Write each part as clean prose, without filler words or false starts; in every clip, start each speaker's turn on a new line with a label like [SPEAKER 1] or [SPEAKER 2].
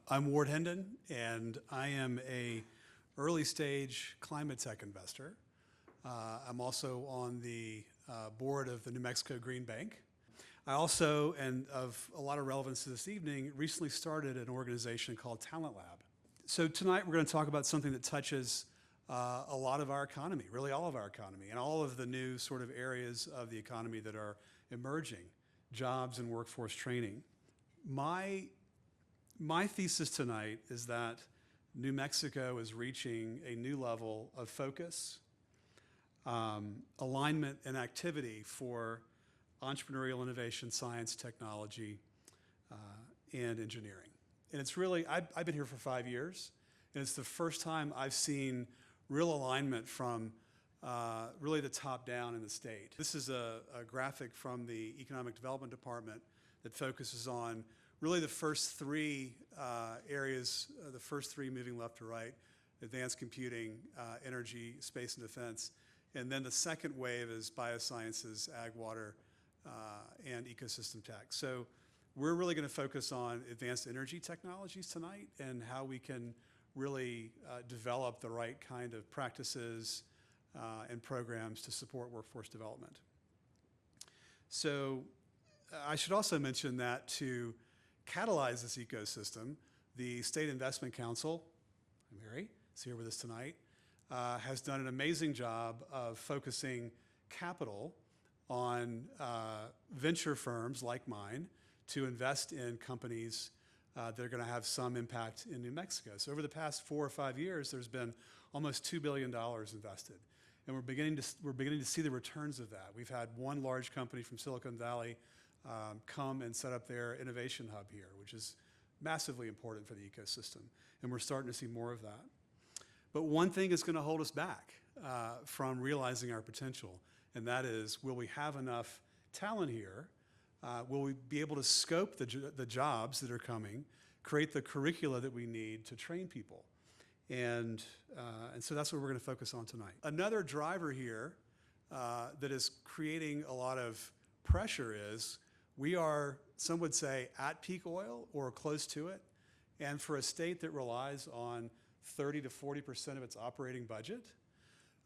[SPEAKER 1] I'm Ward Hendon, and I am a early stage climate tech investor. I'm also on the board of the New Mexico Green Bank. I also, and of a lot of relevance to this evening, recently started an organization called Talent Lab. So tonight we're going to talk about something that touches a lot of our economy, really all of our economy, and all of the new sort of areas of the economy that are emerging, jobs and workforce training. My thesis tonight is that New Mexico is reaching a new level of focus, alignment, and activity for entrepreneurial innovation, science, technology, and engineering. And it's really, I've been here for 5 years, and it's the first time I've seen real alignment from really the top down in the state. This is a graphic from the Economic Development Department that focuses on really the first three areas, the first three moving left to right: advanced computing, energy, space and defense. And then the second wave is biosciences, ag, water, and ecosystem tech. So we're really going to focus on advanced energy technologies tonight and how we can really develop the right kind of practices and programs to support workforce development. So I should also mention that to catalyze this ecosystem, the State Investment Council, Mary is here with us tonight, has done an amazing job of focusing capital on venture firms like mine to invest in companies that are going to have some impact in New Mexico. So over the past 4 or 5 years, there's been almost $2 billion invested. And we're beginning to see the returns of that. We've had one large company from Silicon Valley come and set up their innovation hub here, which is massively important for the ecosystem. And we're starting to see more of that. But one thing is going to hold us back from realizing our potential, and that is, will we have enough talent here? Will we be able to scope the jobs that are coming, create the curricula that we need to train people? And so that's what we're going to focus on tonight. Another driver here that is creating a lot of pressure is we are, some would say, at peak oil or close to it. And for a state that relies on 30 to 40% of its operating budget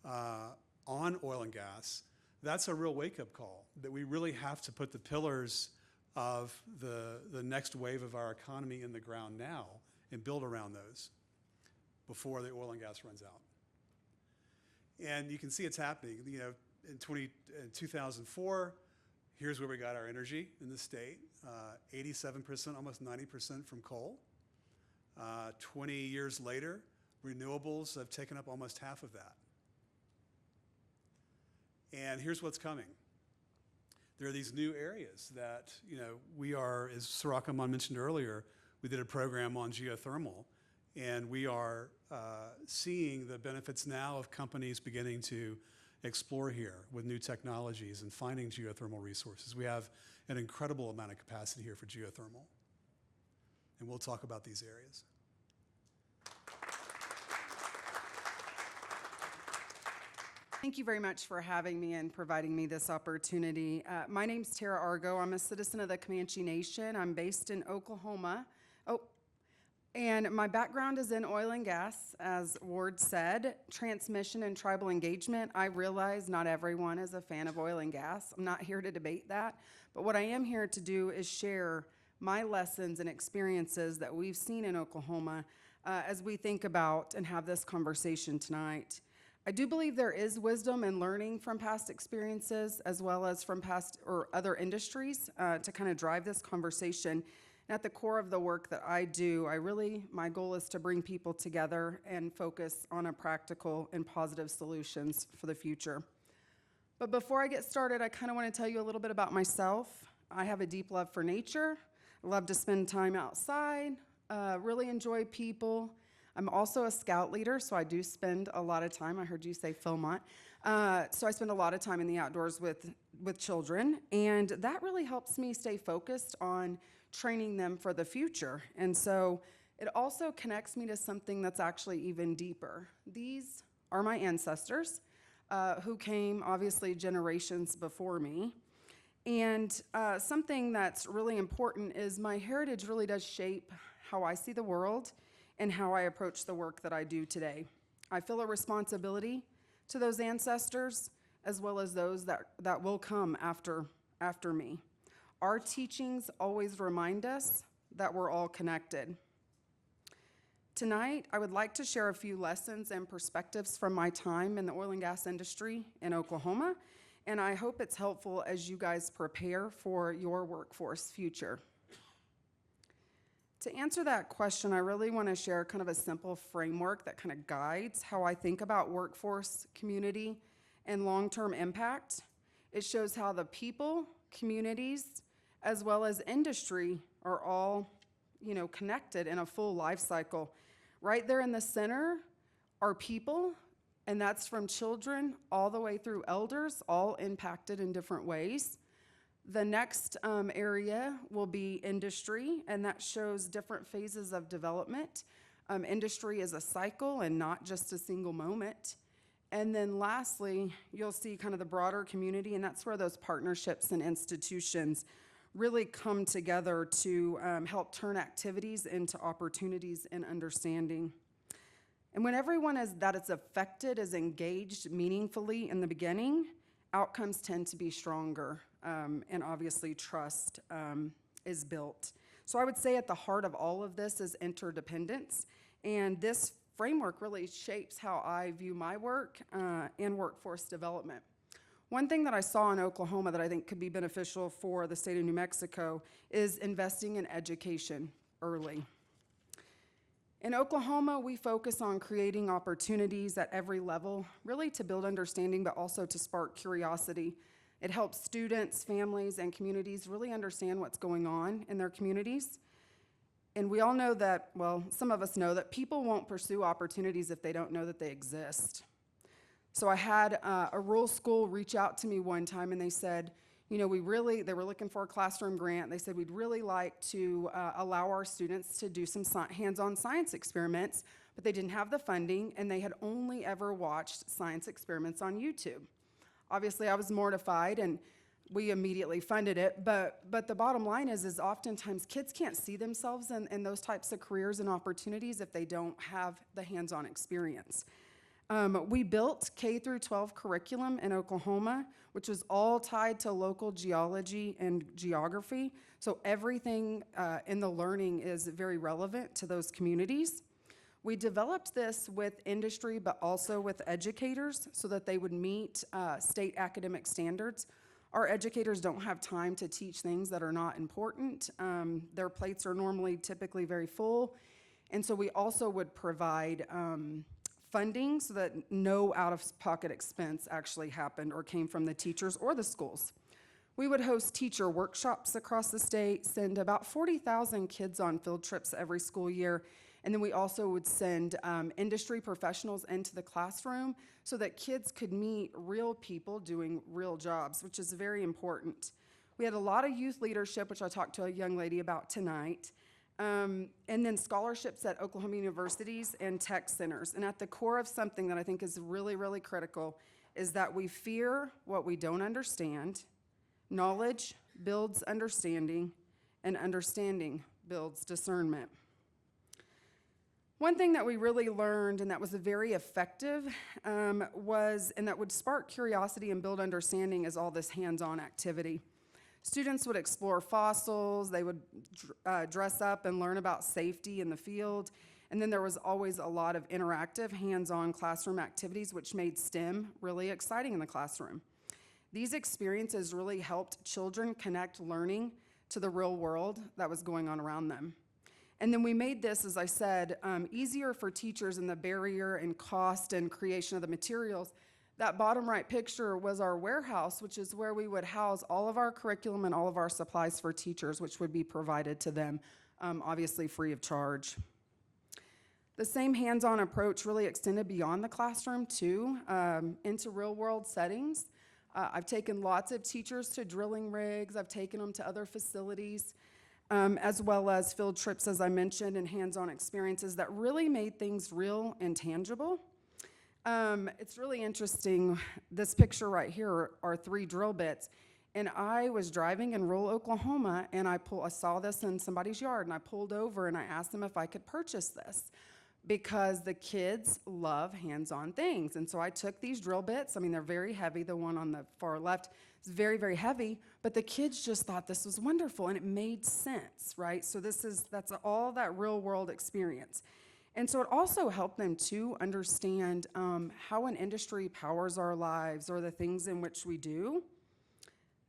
[SPEAKER 1] on oil and gas, that's a real wake-up call, that we really have to put the pillars of the next wave of our economy in the ground now and build around those before the oil and gas runs out. And you can see it's happening. You know, in 2004, here's where we got our energy in the state, 87%, almost 90% from coal. 20 years later, renewables have taken up almost half of that. And here's what's coming. There are these new areas that, you know, we are, as Sarakamon mentioned earlier, we did a program on geothermal, and we are seeing the benefits now of companies beginning to explore here with new technologies and finding geothermal resources. We have an incredible amount of capacity here for geothermal, and we'll talk about these areas.
[SPEAKER 2] Thank you very much for having me and providing me this opportunity. My name's Tara Argo. I'm a citizen of the Comanche Nation. I'm based in Oklahoma. And my background is in oil and gas, as Ward said, transmission and tribal engagement. I realize not everyone is a fan of oil and gas. I'm not here to debate that. But what I am here to do is share my lessons and experiences that we've seen in Oklahoma as we think about and have this conversation tonight. I do believe there is wisdom and learning from past experiences as well as from past or other industries to kind of drive this conversation. And at the core of the work that I do, my goal is to bring people together and focus on a practical and positive solutions for the future. But before I get started, I kind of want to tell you a little bit about myself. I have a deep love for nature. I love to spend time outside, really enjoy people. I'm also a scout leader, so I do spend a lot of time. I heard you say Philmont. So I spend a lot of time in the outdoors with children, and that really helps me stay focused on training them for the future. And so it also connects me to something that's actually even deeper. These are my ancestors who came, obviously, generations before me. And something that's really important is my heritage really does shape how I see the world and how I approach the work that I do today. I feel a responsibility to those ancestors as well as those that will come after me. Our teachings always remind us that we're all connected. Tonight, I would like to share a few lessons and perspectives from my time in the oil and gas industry in Oklahoma, and I hope it's helpful as you guys prepare for your workforce future. To answer that question, I really want to share kind of a simple framework that kind of guides how I think about workforce, community, and long-term impact. It shows how the people, communities, as well as industry are all, connected in a full life cycle. Right there in the center are people, and that's from children all the way through elders, all impacted in different ways. The next area will be industry, and that shows different phases of development. Industry is a cycle and not just a single moment. And then lastly, you'll see kind of the broader community, and that's where those partnerships and institutions really come together to help turn activities into opportunities and understanding. And when everyone that is affected is engaged meaningfully in the beginning, outcomes tend to be stronger, and obviously trust is built. So I would say at the heart of all of this is interdependence, and this framework really shapes how I view my work in workforce development. One thing that I saw in Oklahoma that I think could be beneficial for the state of New Mexico is investing in education early. In Oklahoma, we focus on creating opportunities at every level, really to build understanding, but also to spark curiosity. It helps students, families, and communities really understand what's going on in their communities. And we all know that, well, some of us know that people won't pursue opportunities if they don't know that they exist. So I had a rural school reach out to me one time, and they said, they were looking for a classroom grant. They said, we'd really like to allow our students to do some hands-on science experiments, but they didn't have the funding, and they had only ever watched science experiments on YouTube. Obviously, I was mortified, and we immediately funded it, but the bottom line is oftentimes kids can't see themselves in those types of careers and opportunities if they don't have the hands-on experience. We built K through 12 curriculum in Oklahoma, which was all tied to local geology and geography. So everything in the learning is very relevant to those communities. We developed this with industry, but also with educators so that they would meet state academic standards. Our educators don't have time to teach things that are not important. Their plates are typically very full. And so we also would provide funding so that no out-of-pocket expense actually happened or came from the teachers or the schools. We would host teacher workshops across the state, send about 40,000 kids on field trips every school year, and then we also would send industry professionals into the classroom so that kids could meet real people doing real jobs, which is very important. We had a lot of youth leadership, which I talked to a young lady about tonight. And then scholarships at Oklahoma universities and tech centers. And at the core of something that I think is really, really critical is that we fear what we don't understand. Knowledge builds understanding, and understanding builds discernment. One thing that we really learned and that was very effective and that would spark curiosity and build understanding is all this hands-on activity. Students would explore fossils, they would dress up and learn about safety in the field, and then there was always a lot of interactive, hands-on classroom activities which made STEM really exciting in the classroom. These experiences really helped children connect learning to the real world that was going on around them. And then we made this, as I said, easier for teachers in the barrier and cost and creation of the materials. That bottom right picture was our warehouse, which is where we would house all of our curriculum and all of our supplies for teachers, which would be provided to them, obviously free of charge. The same hands-on approach really extended beyond the classroom too, into real-world settings. I've taken lots of teachers to drilling rigs. I've taken them to other facilities, as well as field trips, as I mentioned, and hands-on experiences that really made things real and tangible. It's really interesting. This picture right here are 3 drill bits. And I was driving in rural Oklahoma, and I saw this in somebody's yard, and I pulled over and I asked them if I could purchase this because the kids love hands-on things. And so I took these drill bits. I mean, they're very heavy. The one on the far left is very, very heavy, but the kids just thought this was wonderful, and it made sense, right? So that's all that real-world experience. And so it also helped them to understand how an industry powers our lives or the things in which we do.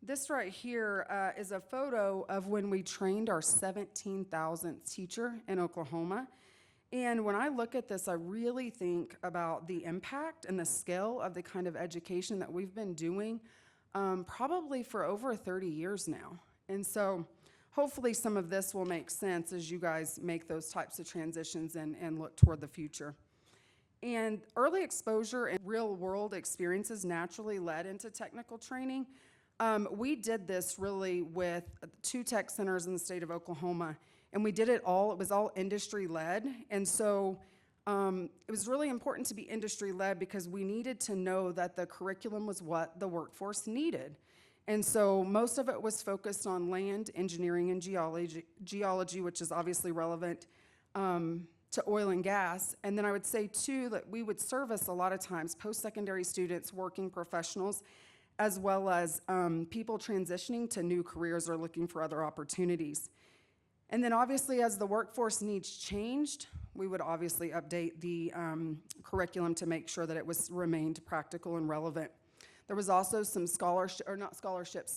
[SPEAKER 2] This right here is a photo of when we trained our 17,000th teacher in Oklahoma. And when I look at this, I really think about the impact and the scale of the kind of education that we've been doing probably for over 30 years now. And so hopefully some of this will make sense as you guys make those types of transitions and look toward the future. And early exposure and real world experiences naturally led into technical training. We did this really with 2 tech centers in the state of Oklahoma, and we did it was all industry-led. And so it was really important to be industry-led because we needed to know that the curriculum was what the workforce needed. And so most of it was focused on land, engineering, and geology, which is obviously relevant to oil and gas. And then I would say, too, that we would service a lot of times post-secondary students, working professionals, as well as people transitioning to new careers or looking for other opportunities. And then obviously as the workforce needs changed, we would obviously update the curriculum to make sure that it remained practical and relevant. There was also some internships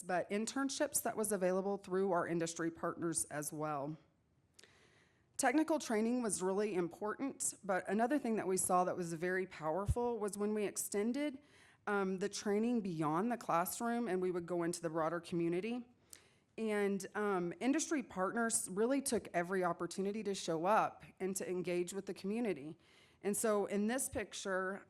[SPEAKER 2] that was available through our industry partners as well. Technical training was really important, but another thing that we saw that was very powerful was when we extended the training beyond the classroom and we would go into the broader community. And industry partners really took every opportunity to show up and to engage with the community. And so in this picture,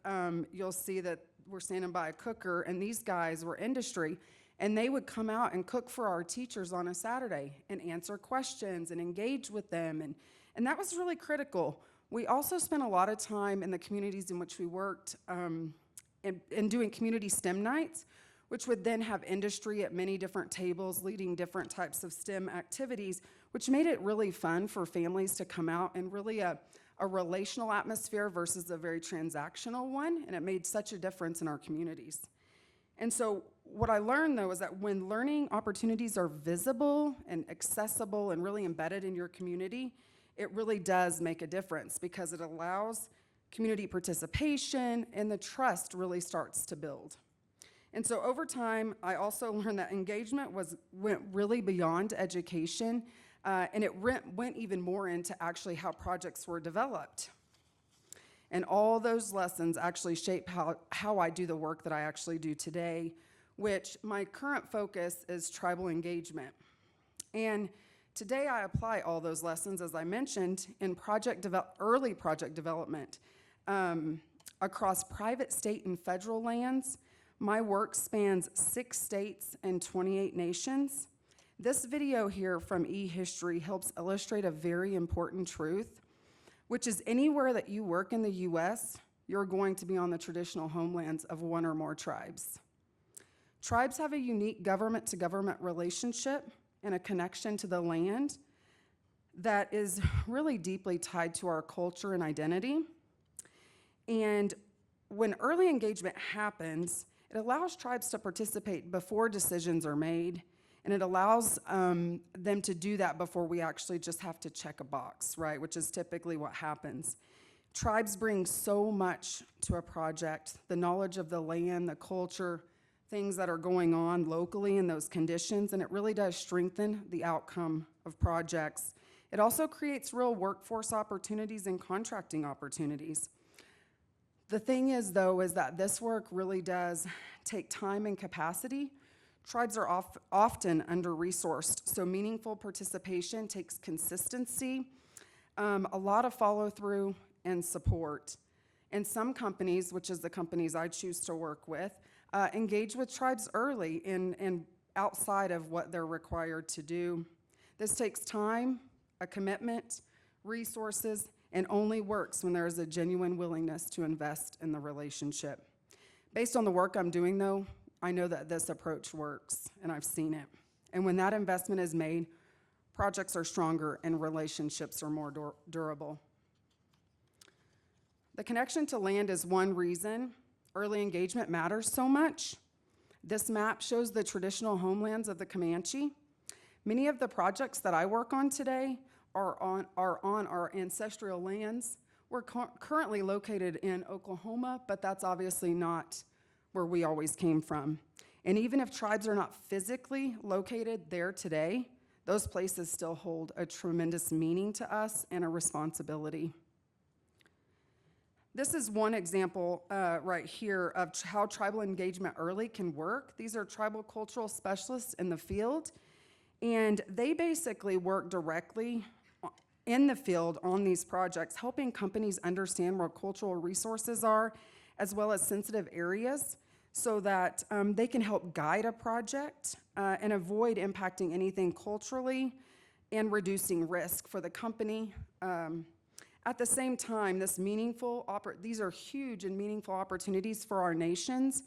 [SPEAKER 2] you'll see that we're standing by a cooker, and these guys were industry, and they would come out and cook for our teachers on a Saturday and answer questions and engage with them. And that was really critical. We also spent a lot of time in the communities in which we worked in doing community STEM nights, which would then have industry at many different tables leading different types of STEM activities, which made it really fun for families to come out and really a relational atmosphere versus a very transactional one, and it made such a difference in our communities. And so what I learned, though, is that when learning opportunities are visible and accessible and really embedded in your community, it really does make a difference because it allows community participation and the trust really starts to build. And so over time, I also learned that engagement went really beyond education, and it went even more into actually how projects were developed. And all those lessons actually shape how I do the work that I actually do today, which my current focus is tribal engagement. And today I apply all those lessons, as I mentioned, in early project development across private, state, and federal lands. My work spans 6 states and 28 nations. This video here from eHistory helps illustrate a very important truth, which is anywhere that you work in the US, you're going to be on the traditional homelands of one or more tribes. Tribes have a unique government-to-government relationship and a connection to the land that is really deeply tied to our culture and identity. And when early engagement happens, it allows tribes to participate before decisions are made, and it allows them to do that before we actually just have to check a box, right, which is typically what happens. Tribes bring so much to a project, the knowledge of the land, the culture, things that are going on locally in those conditions, and it really does strengthen the outcome of projects. It also creates real workforce opportunities and contracting opportunities. The thing is, though, is that this work really does take time and capacity. Tribes are often under-resourced, so meaningful participation takes consistency, a lot of follow-through, and support. And some companies, which is the companies I choose to work with, engage with tribes early and outside of what they're required to do. This takes time, a commitment, resources, and only works when there is a genuine willingness to invest in the relationship. Based on the work I'm doing, though, I know that this approach works, and I've seen it. And when that investment is made, projects are stronger and relationships are more durable. The connection to land is one reason early engagement matters so much. This map shows the traditional homelands of the Comanche. Many of the projects that I work on today are on our ancestral lands. We're currently located in Oklahoma, but that's obviously not where we always came from. And even if tribes are not physically located there today, those places still hold a tremendous meaning to us and a responsibility. This is one example right here of how tribal engagement early can work. These are tribal cultural specialists in the field, and they basically work directly in the field on these projects, helping companies understand where cultural resources are, as well as sensitive areas, so that they can help guide a project and avoid impacting anything culturally and reducing risk for the company. At the same time, these are huge and meaningful opportunities for our nations.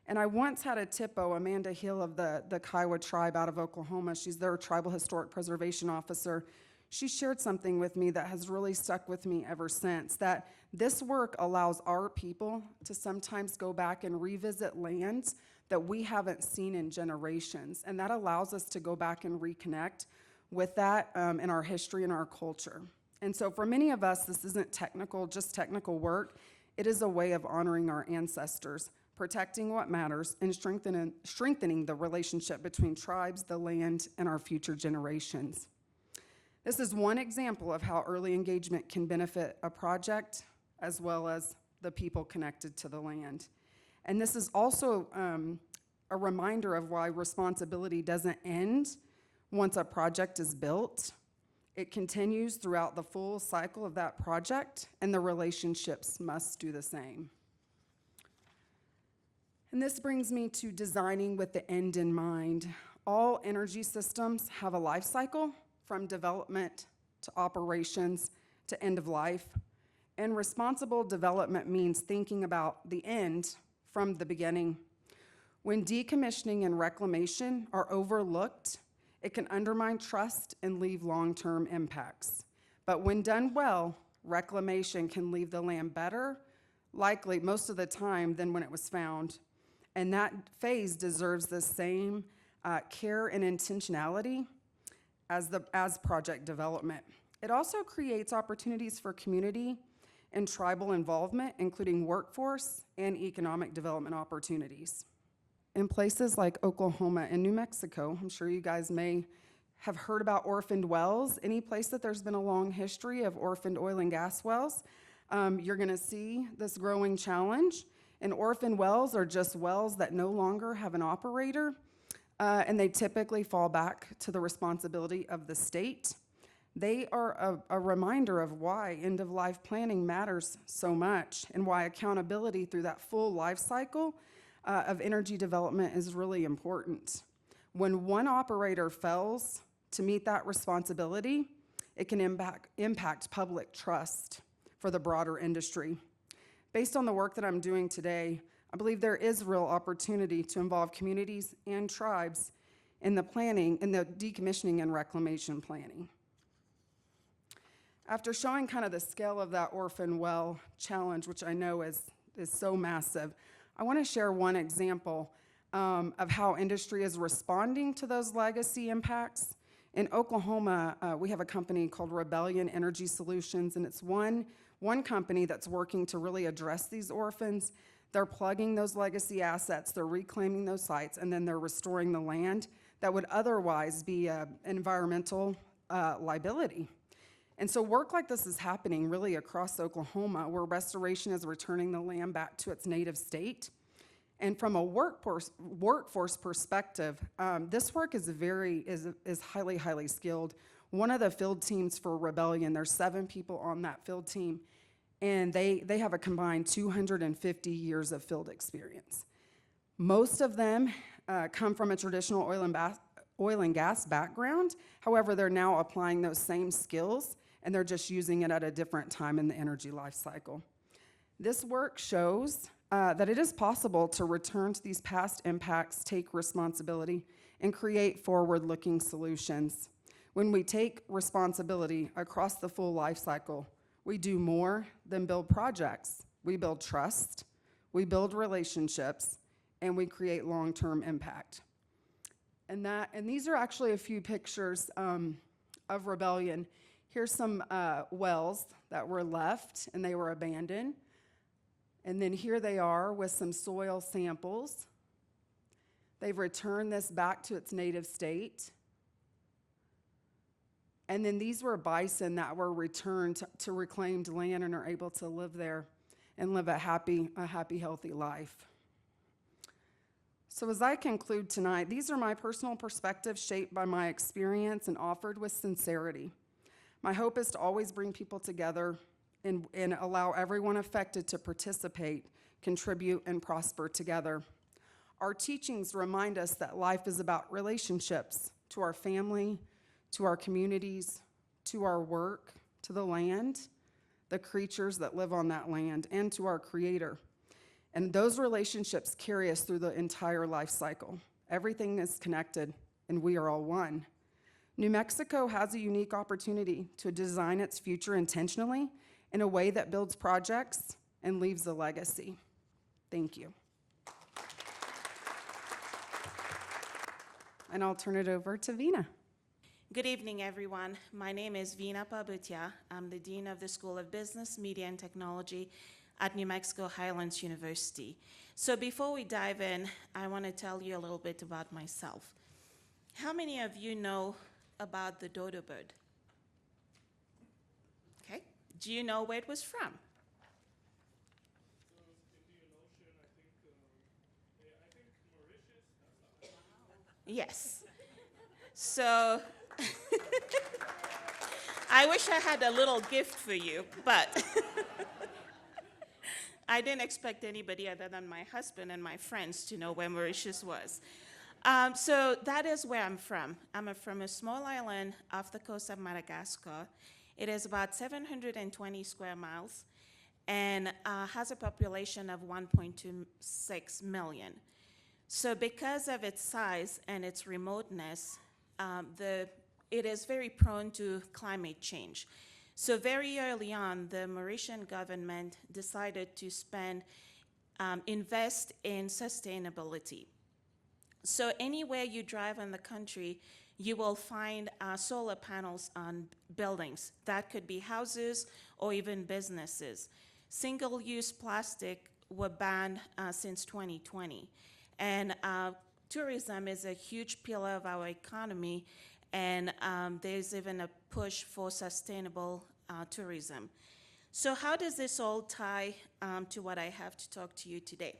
[SPEAKER 2] And I once had a TIPO, Amanda Hill of the Kiowa tribe out of Oklahoma. She's their tribal historic preservation officer. She shared something with me that has really stuck with me ever since, that this work allows our people to sometimes go back and revisit lands that we haven't seen in generations. And that allows us to go back and reconnect with that in our history and our culture. And so for many of us, this isn't just technical work. It is a way of honoring our ancestors, protecting what matters, and strengthening the relationship between tribes, the land, and our future generations. This is one example of how early engagement can benefit a project as well as the people connected to the land. And this is also a reminder of why responsibility doesn't end once a project is built. It continues throughout the full cycle of that project, and the relationships must do the same. And this brings me to designing with the end in mind. All energy systems have a life cycle, from development to operations to end of life. And responsible development means thinking about the end from the beginning. When decommissioning and reclamation are overlooked, it can undermine trust and leave long-term impacts. But when done well, reclamation can leave the land better, likely most of the time, than when it was found. And that phase deserves the same care and intentionality as project development. It also creates opportunities for community and tribal involvement, including workforce and economic development opportunities. In places like Oklahoma and New Mexico, I'm sure you guys may have heard about orphaned wells. Any place that there's been a long history of orphaned oil and gas wells, you're gonna see this growing challenge. And orphaned wells are just wells that no longer have an operator, and they typically fall back to the responsibility of the state. They are a reminder of why end-of-life planning matters so much, and why accountability through that full life cycle of energy development is really important. When one operator fails to meet that responsibility, it can impact public trust for the broader industry. Based on the work that I'm doing today, I believe there is real opportunity to involve communities and tribes in the planning, in the decommissioning and reclamation planning. After showing kind of the scale of that orphan well challenge, which I know is so massive, I want to share one example of how industry is responding to those legacy impacts. In Oklahoma, we have a company called Rebellion Energy Solutions, and it's one company that's working to really address these orphans. They're plugging those legacy assets, they're reclaiming those sites, and then they're restoring the land that would otherwise be an environmental liability. And so work like this is happening really across Oklahoma, where restoration is returning the land back to its native state. And from a workforce perspective, this work is highly, highly skilled. One of the field teams for Rebellion, there's 7 people on that field team, and they have a combined 250 years of field experience. Most of them come from a traditional oil and gas background. However, they're now applying those same skills, and they're just using it at a different time in the energy life cycle. This work shows that it is possible to return to these past impacts, take responsibility, and create forward-looking solutions. When we take responsibility across the full life cycle, we do more than build projects. We build trust, we build relationships, and we create long-term impact. And these are actually a few pictures of rebellion. Here's some wells that were left and they were abandoned. And then here they are with some soil samples. They've returned this back to its native state. And then these were bison that were returned to reclaimed land and are able to live there and live a happy, healthy life. So as I conclude tonight, these are my personal perspectives shaped by my experience and offered with sincerity. My hope is to always bring people together and allow everyone affected to participate, contribute, and prosper together. Our teachings remind us that life is about relationships to our family, to our communities, to our work, to the land, the creatures that live on that land, and to our Creator. And those relationships carry us through the entire life cycle. Everything is connected, and we are all one. New Mexico has a unique opportunity to design its future intentionally in a way that builds projects and leaves a legacy. Thank you. And I'll turn it over to Vina.
[SPEAKER 3] Good evening, everyone. My name is Vina Pabutia. I'm the Dean of the School of Business, Media, and Technology at New Mexico Highlands University. So before we dive in, I want to tell you a little bit about myself. How many of you know about the dodo bird? Okay. Do you know where it was from? Yes. So I wish I had a little gift for you, but I didn't expect anybody other than my husband and my friends to know where Mauritius was. So that is where I'm from. I'm from a small island off the coast of Madagascar. It is about 720 square miles and has a population of 1.26 million. So because of its size and its remoteness, it is very prone to climate change. So very early on, the Mauritian government decided to invest in sustainability. So anywhere you drive in the country, you will find solar panels on buildings. That could be houses or even businesses. Single-use plastic were banned since 2020. And tourism is a huge pillar of our economy, and there's even a push for sustainable tourism. So how does this all tie to what I have to talk to you today?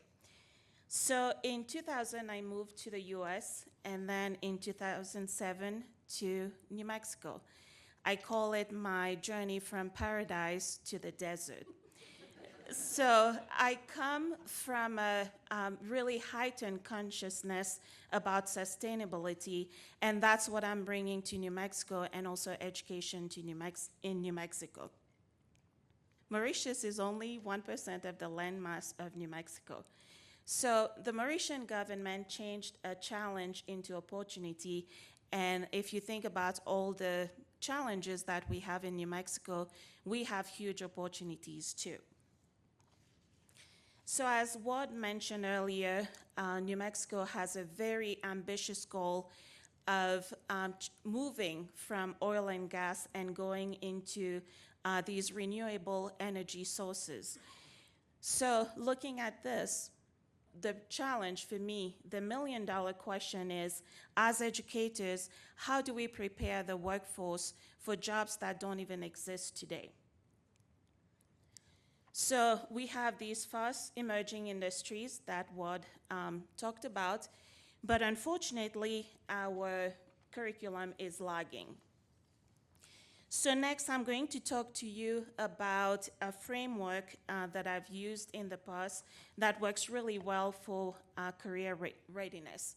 [SPEAKER 3] So in 2000, I moved to the US, and then in 2007 to New Mexico. I call it my journey from paradise to the desert. So I come from a really heightened consciousness about sustainability, and that's what I'm bringing to New Mexico and also education to in New Mexico. Mauritius is only 1% of the landmass of New Mexico. So the Mauritian government changed a challenge into opportunity, and if you think about all the challenges that we have in New Mexico, we have huge opportunities too. So as Ward mentioned earlier, New Mexico has a very ambitious goal of moving from oil and gas and going into these renewable energy sources. So looking at this, the challenge for me, the million-dollar question is, as educators, how do we prepare the workforce for jobs that don't even exist today? So we have these fast emerging industries that Ward talked about, but unfortunately, our curriculum is lagging. So next, I'm going to talk to you about a framework that I've used in the past that works really well for career readiness.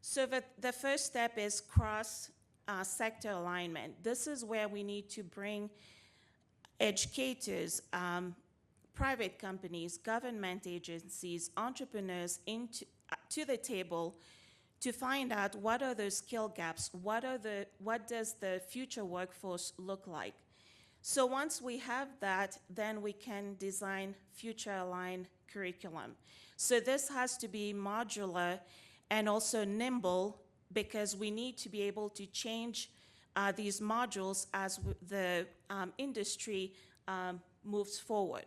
[SPEAKER 3] So the first step is cross-sector alignment. This is where we need to bring educators, private companies, government agencies, entrepreneurs to the table to find out what are those skill gaps, what does the future workforce look like. So once we have that, then we can design future-aligned curriculum. So this has to be modular and also nimble, because we need to be able to change these modules as the industry moves forward.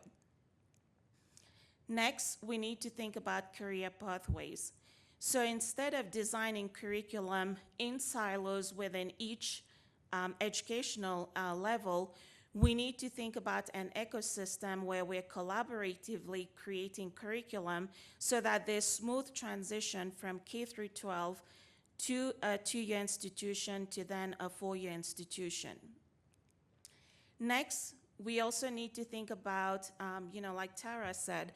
[SPEAKER 3] Next, we need to think about career pathways. So instead of designing curriculum in silos within each educational level, we need to think about an ecosystem where we're collaboratively creating curriculum so that there's smooth transition from K through 12 to a 2-year institution to then a 4-year institution. Next, we also need to think about, like Tara said,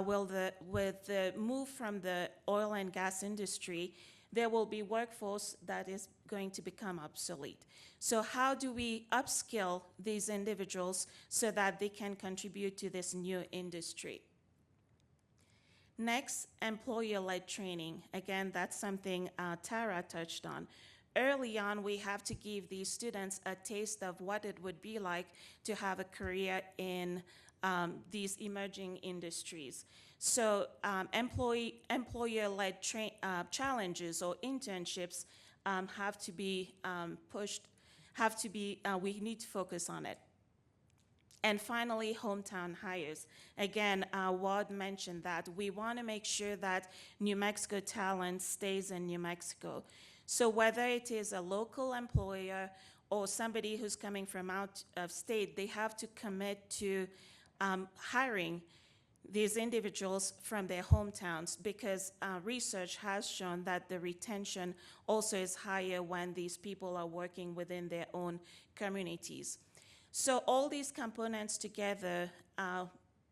[SPEAKER 3] with the move from the oil and gas industry, there will be workforce that is going to become obsolete. So how do we upskill these individuals so that they can contribute to this new industry? Next, employer-led training. Again, that's something Tara touched on. Early on, we have to give these students a taste of what it would be like to have a career in these emerging industries. So employer-led challenges or internships have to be pushed, we need to focus on it. And finally, hometown hires. Again, Ward mentioned that we want to make sure that New Mexico talent stays in New Mexico. So whether it is a local employer or somebody who's coming from out of state, they have to commit to hiring these individuals from their hometowns, because research has shown that the retention also is higher when these people are working within their own communities. So all these components together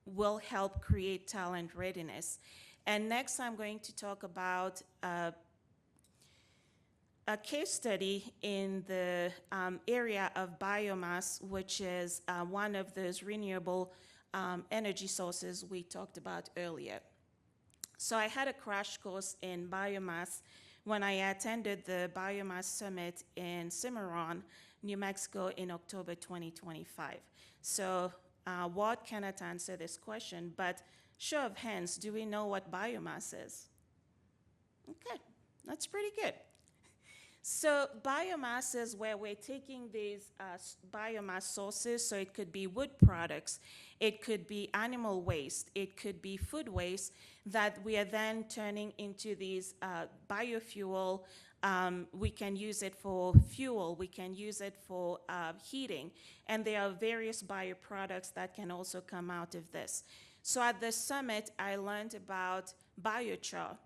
[SPEAKER 3] will help create talent readiness. And next, I'm going to talk about a case study in the area of biomass, which is one of those renewable energy sources we talked about earlier. So I had a crash course in biomass when I attended the Biomass Summit in Cimarron, New Mexico in October 2025. So Ward cannot answer this question, but show of hands, do we know what biomass is? Okay, that's pretty good. So biomass is where we're taking these biomass sources, so it could be wood products, it could be animal waste, it could be food waste, that we are then turning into these biofuel. We can use it for fuel, we can use it for heating, and there are various bioproducts that can also come out of this. So at the summit, I learned about biochar,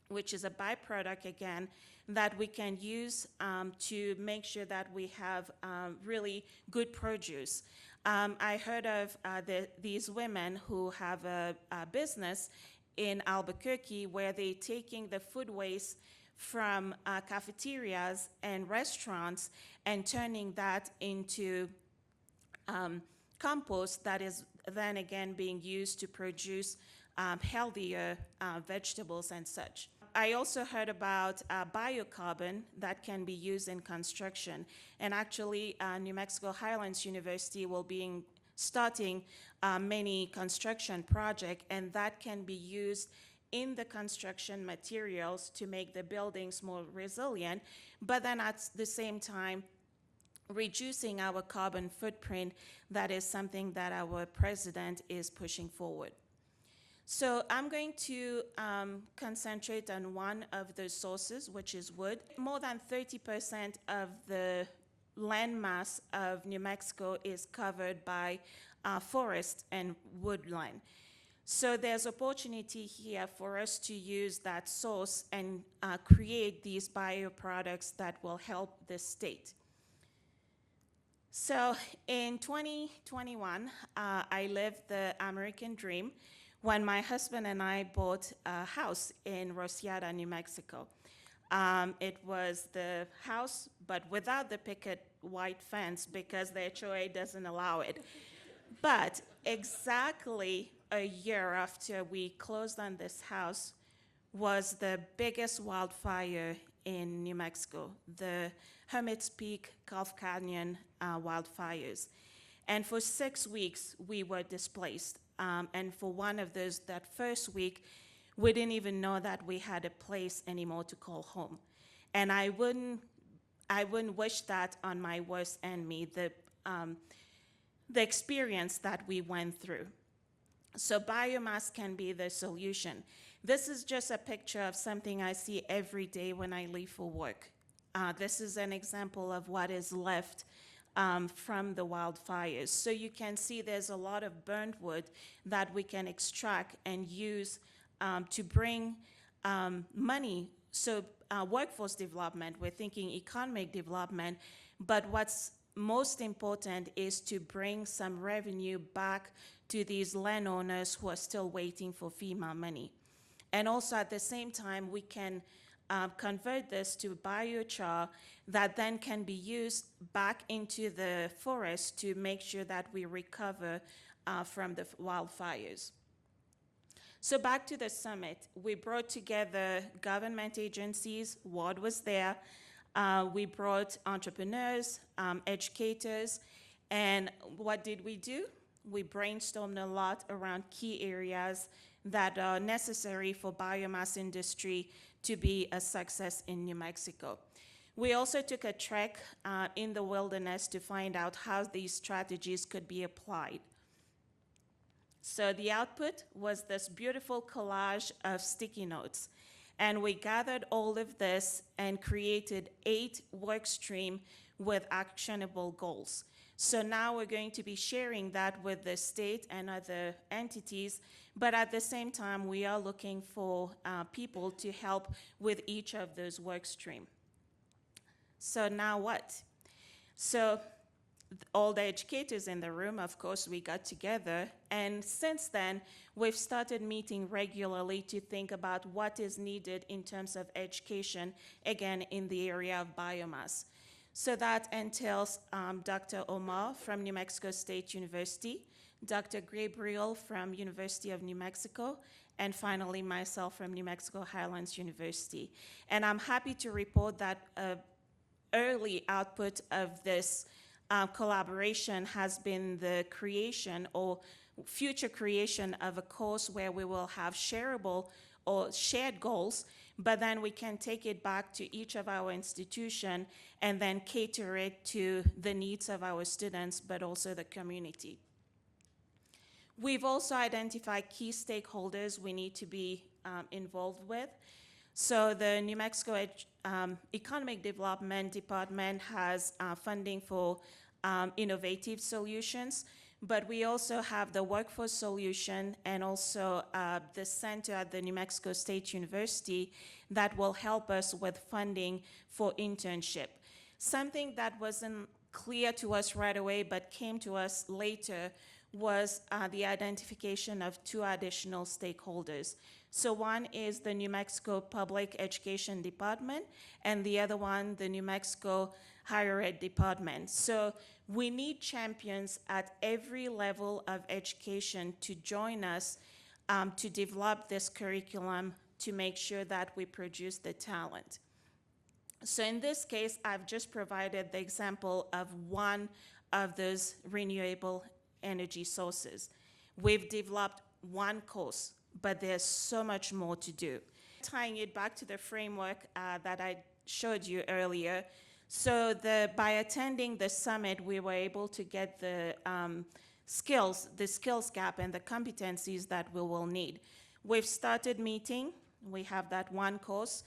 [SPEAKER 3] which is a byproduct, again, that we can use to make sure that we have really good produce. I heard of these women who have a business in Albuquerque where they're taking the food waste from cafeterias and restaurants and turning that into compost that is then again being used to produce healthier vegetables and such. I also heard about biocarbon that can be used in construction. And actually, New Mexico Highlands University will be starting many construction projects, and that can be used in the construction materials to make the buildings more resilient, but then at the same time, reducing our carbon footprint. That is something that our president is pushing forward. So I'm going to concentrate on one of the sources, which is wood. More than 30% of the landmass of New Mexico is covered by forest and woodland. So there's opportunity here for us to use that source and create these bioproducts that will help the state. So in 2021, I lived the American dream when my husband and I bought a house in Rosiada, New Mexico. It was the house, but without the picket white fence because the HOA doesn't allow it. But exactly a year after we closed on this house was the biggest wildfire in New Mexico, the Hermit's Peak Gulf Canyon wildfires. And for 6 weeks, we were displaced. And for one of those, that first week, we didn't even know that we had a place anymore to call home. And I wouldn't wish that on my worst enemy, the experience that we went through. So biomass can be the solution. This is just a picture of something I see every day when I leave for work. This is an example of what is left from the wildfires. So you can see there's a lot of burnt wood that we can extract and use to bring money. So workforce development, we're thinking economic development, but what's most important is to bring some revenue back to these landowners who are still waiting for FEMA money. And also at the same time, we can convert this to biochar that then can be used back into the forest to make sure that we recover from the wildfires. So back to the summit, we brought together government agencies, WARD was there, we brought entrepreneurs, educators, and what did we do? We brainstormed a lot around key areas that are necessary for biomass industry to be a success in New Mexico. We also took a trek in the wilderness to find out how these strategies could be applied. So the output was this beautiful collage of sticky notes. And we gathered all of this and created 8 work streams with actionable goals. So now we're going to be sharing that with the state and other entities, but at the same time, we are looking for people to help with each of those work streams. So now what? So all the educators in the room, of course, we got together, and since then, we've started meeting regularly to think about what is needed in terms of education, again, in the area of biomass. So that entails Dr. Omar from New Mexico State University, Dr. Gabriel from University of New Mexico, and finally myself from New Mexico Highlands University. And I'm happy to report that early output of this collaboration has been the creation or future creation of a course where we will have shareable or shared goals, but then we can take it back to each of our institutions and then cater it to the needs of our students, but also the community. We've also identified key stakeholders we need to be involved with. So the New Mexico Economic Development Department has funding for innovative solutions, but we also have the workforce solution and also the center at the New Mexico State University that will help us with funding for internship. Something that wasn't clear to us right away but came to us later was the identification of 2 additional stakeholders. So one is the New Mexico Public Education Department, and the other one, the New Mexico Higher Ed Department. So we need champions at every level of education to join us to develop this curriculum to make sure that we produce the talent. So in this case, I've just provided the example of one of those renewable energy sources. We've developed one course, but there's so much more to do. Tying it back to the framework that I showed you earlier, so by attending the summit, we were able to get the skills gap and the competencies that we will need. We've started meeting. We have that one course.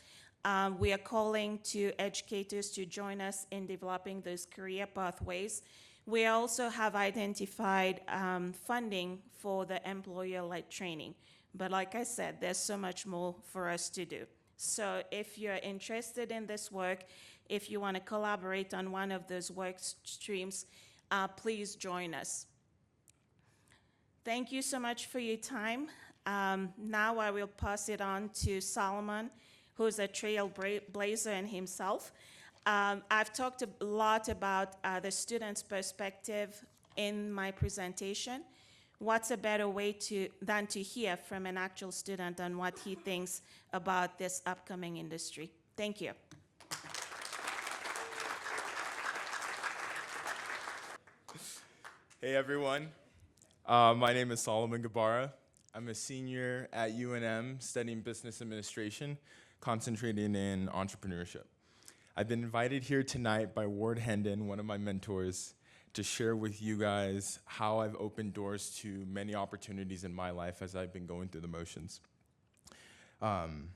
[SPEAKER 3] We are calling to educators to join us in developing those career pathways. We also have identified funding for the employer-led training. But like I said, there's so much more for us to do. So if you're interested in this work, if you want to collaborate on one of those work streams, please join us. Thank you so much for your time. Now I will pass it on to Solomon, who's a trailblazer in himself. I've talked a lot about the student's perspective in my presentation, what's a better way than to hear from an actual student on what he thinks about this upcoming industry? Thank you.
[SPEAKER 4] Hey everyone, my name is Solomon Gabara. I'm a senior at UNM studying business administration, concentrating in entrepreneurship. I've been invited here tonight by Ward Hendon, one of my mentors, to share with you guys how I've opened doors to many opportunities in my life as I've been going through the motions. I'm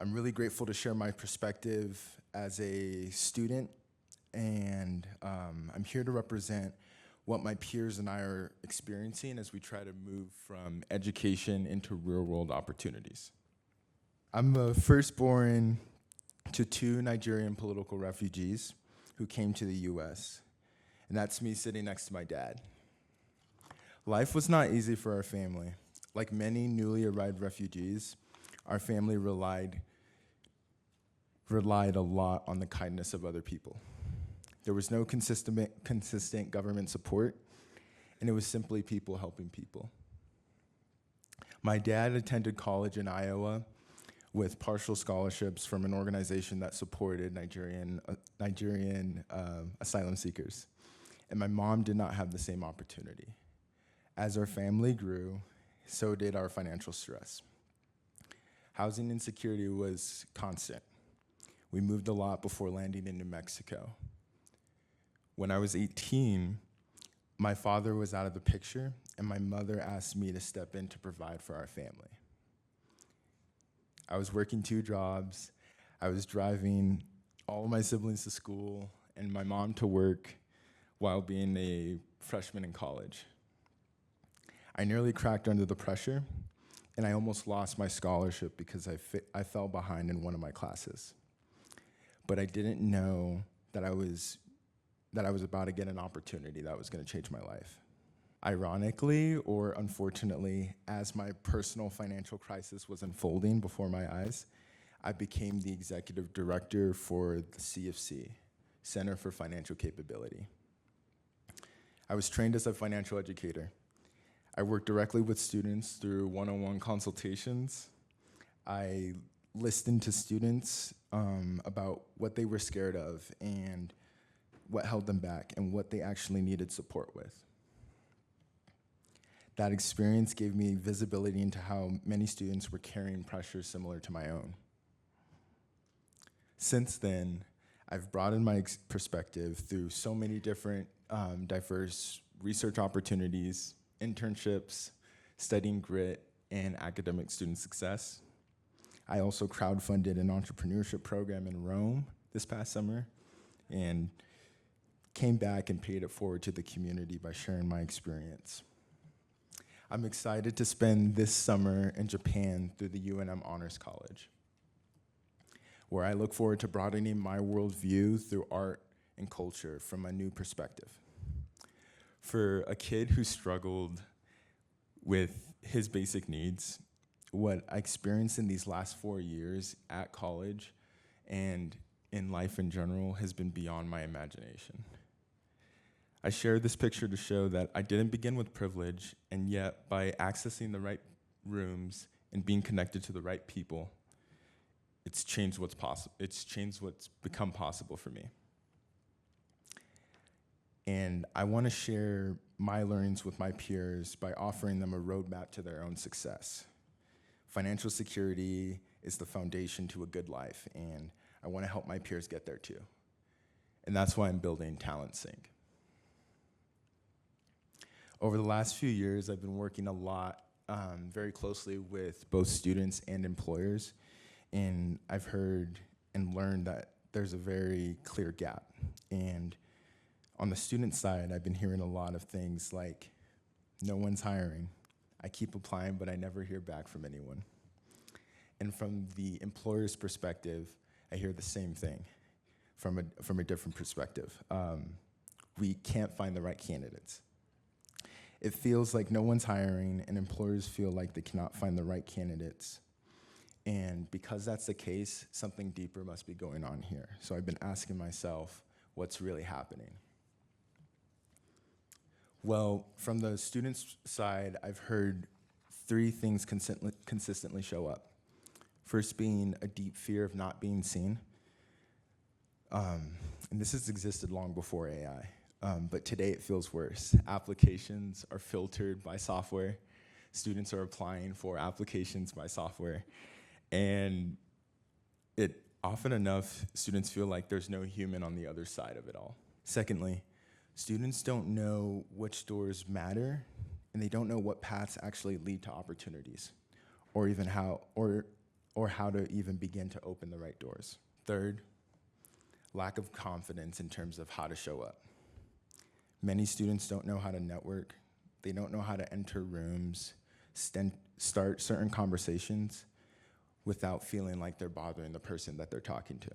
[SPEAKER 4] really grateful to share my perspective as a student, and I'm here to represent what my peers and I are experiencing as we try to move from education into real-world opportunities. I'm the firstborn to 2 Nigerian political refugees who came to the US, and that's me sitting next to my dad. Life was not easy for our family. Like many newly arrived refugees, our family relied a lot on the kindness of other people. There was no consistent government support, and it was simply people helping people. My dad attended college in Iowa with partial scholarships from an organization that supported Nigerian asylum seekers. And my mom did not have the same opportunity. As our family grew, so did our financial stress. Housing insecurity was constant. We moved a lot before landing in New Mexico. When I was 18, my father was out of the picture, and my mother asked me to step in to provide for our family. I was working 2 jobs. I was driving all of my siblings to school and my mom to work while being a freshman in college. I nearly cracked under the pressure, and I almost lost my scholarship because I fell behind in one of my classes. But I didn't know that I was about to get an opportunity that was going to change my life. Ironically, or unfortunately, as my personal financial crisis was unfolding before my eyes, I became the executive director for the CFC, Center for Financial Capability. I was trained as a financial educator. I worked directly with students through one-on-one consultations. I listened to students about what they were scared of and what held them back and what they actually needed support with. That experience gave me visibility into how many students were carrying pressure similar to my own. Since then, I've broadened my perspective through so many different diverse research opportunities, internships, studying grit, and academic student success. I also crowdfunded an entrepreneurship program in Rome this past summer, and came back and paid it forward to the community by sharing my experience. I'm excited to spend this summer in Japan through the UNM Honors College, where I look forward to broadening my worldview through art and culture from a new perspective. For a kid who struggled with his basic needs, what I experienced in these last 4 years at college and in life in general has been beyond my imagination. I shared this picture to show that I didn't begin with privilege, and yet by accessing the right rooms and being connected to the right people, it's changed what's possible. It's changed what's become possible for me. And I want to share my learnings with my peers by offering them a roadmap to their own success. Financial security is the foundation to a good life, and I want to help my peers get there too. And that's why I'm building Talent Sync. Over the last few years, I've been working a lot, very closely with both students and employers, and I've heard and learned that there's a very clear gap. And on the student side, I've been hearing a lot of things like, no one's hiring. I keep applying, but I never hear back from anyone. And from the employer's perspective, I hear the same thing from a different perspective. We can't find the right candidates. It feels like no one's hiring, and employers feel like they cannot find the right candidates. And because that's the case, something deeper must be going on here. So I've been asking myself, what's really happening? Well, from the students' side, I've heard three things consistently show up. First being a deep fear of not being seen. And this has existed long before AI, but today it feels worse. Applications are filtered by software. Students are applying for applications by software. And it often enough, students feel like there's no human on the other side of it all. Secondly, students don't know which doors matter, and they don't know what paths actually lead to opportunities, or even how to even begin to open the right doors. Third, lack of confidence in terms of how to show up. Many students don't know how to network. They don't know how to enter rooms, start certain conversations without feeling like they're bothering the person that they're talking to.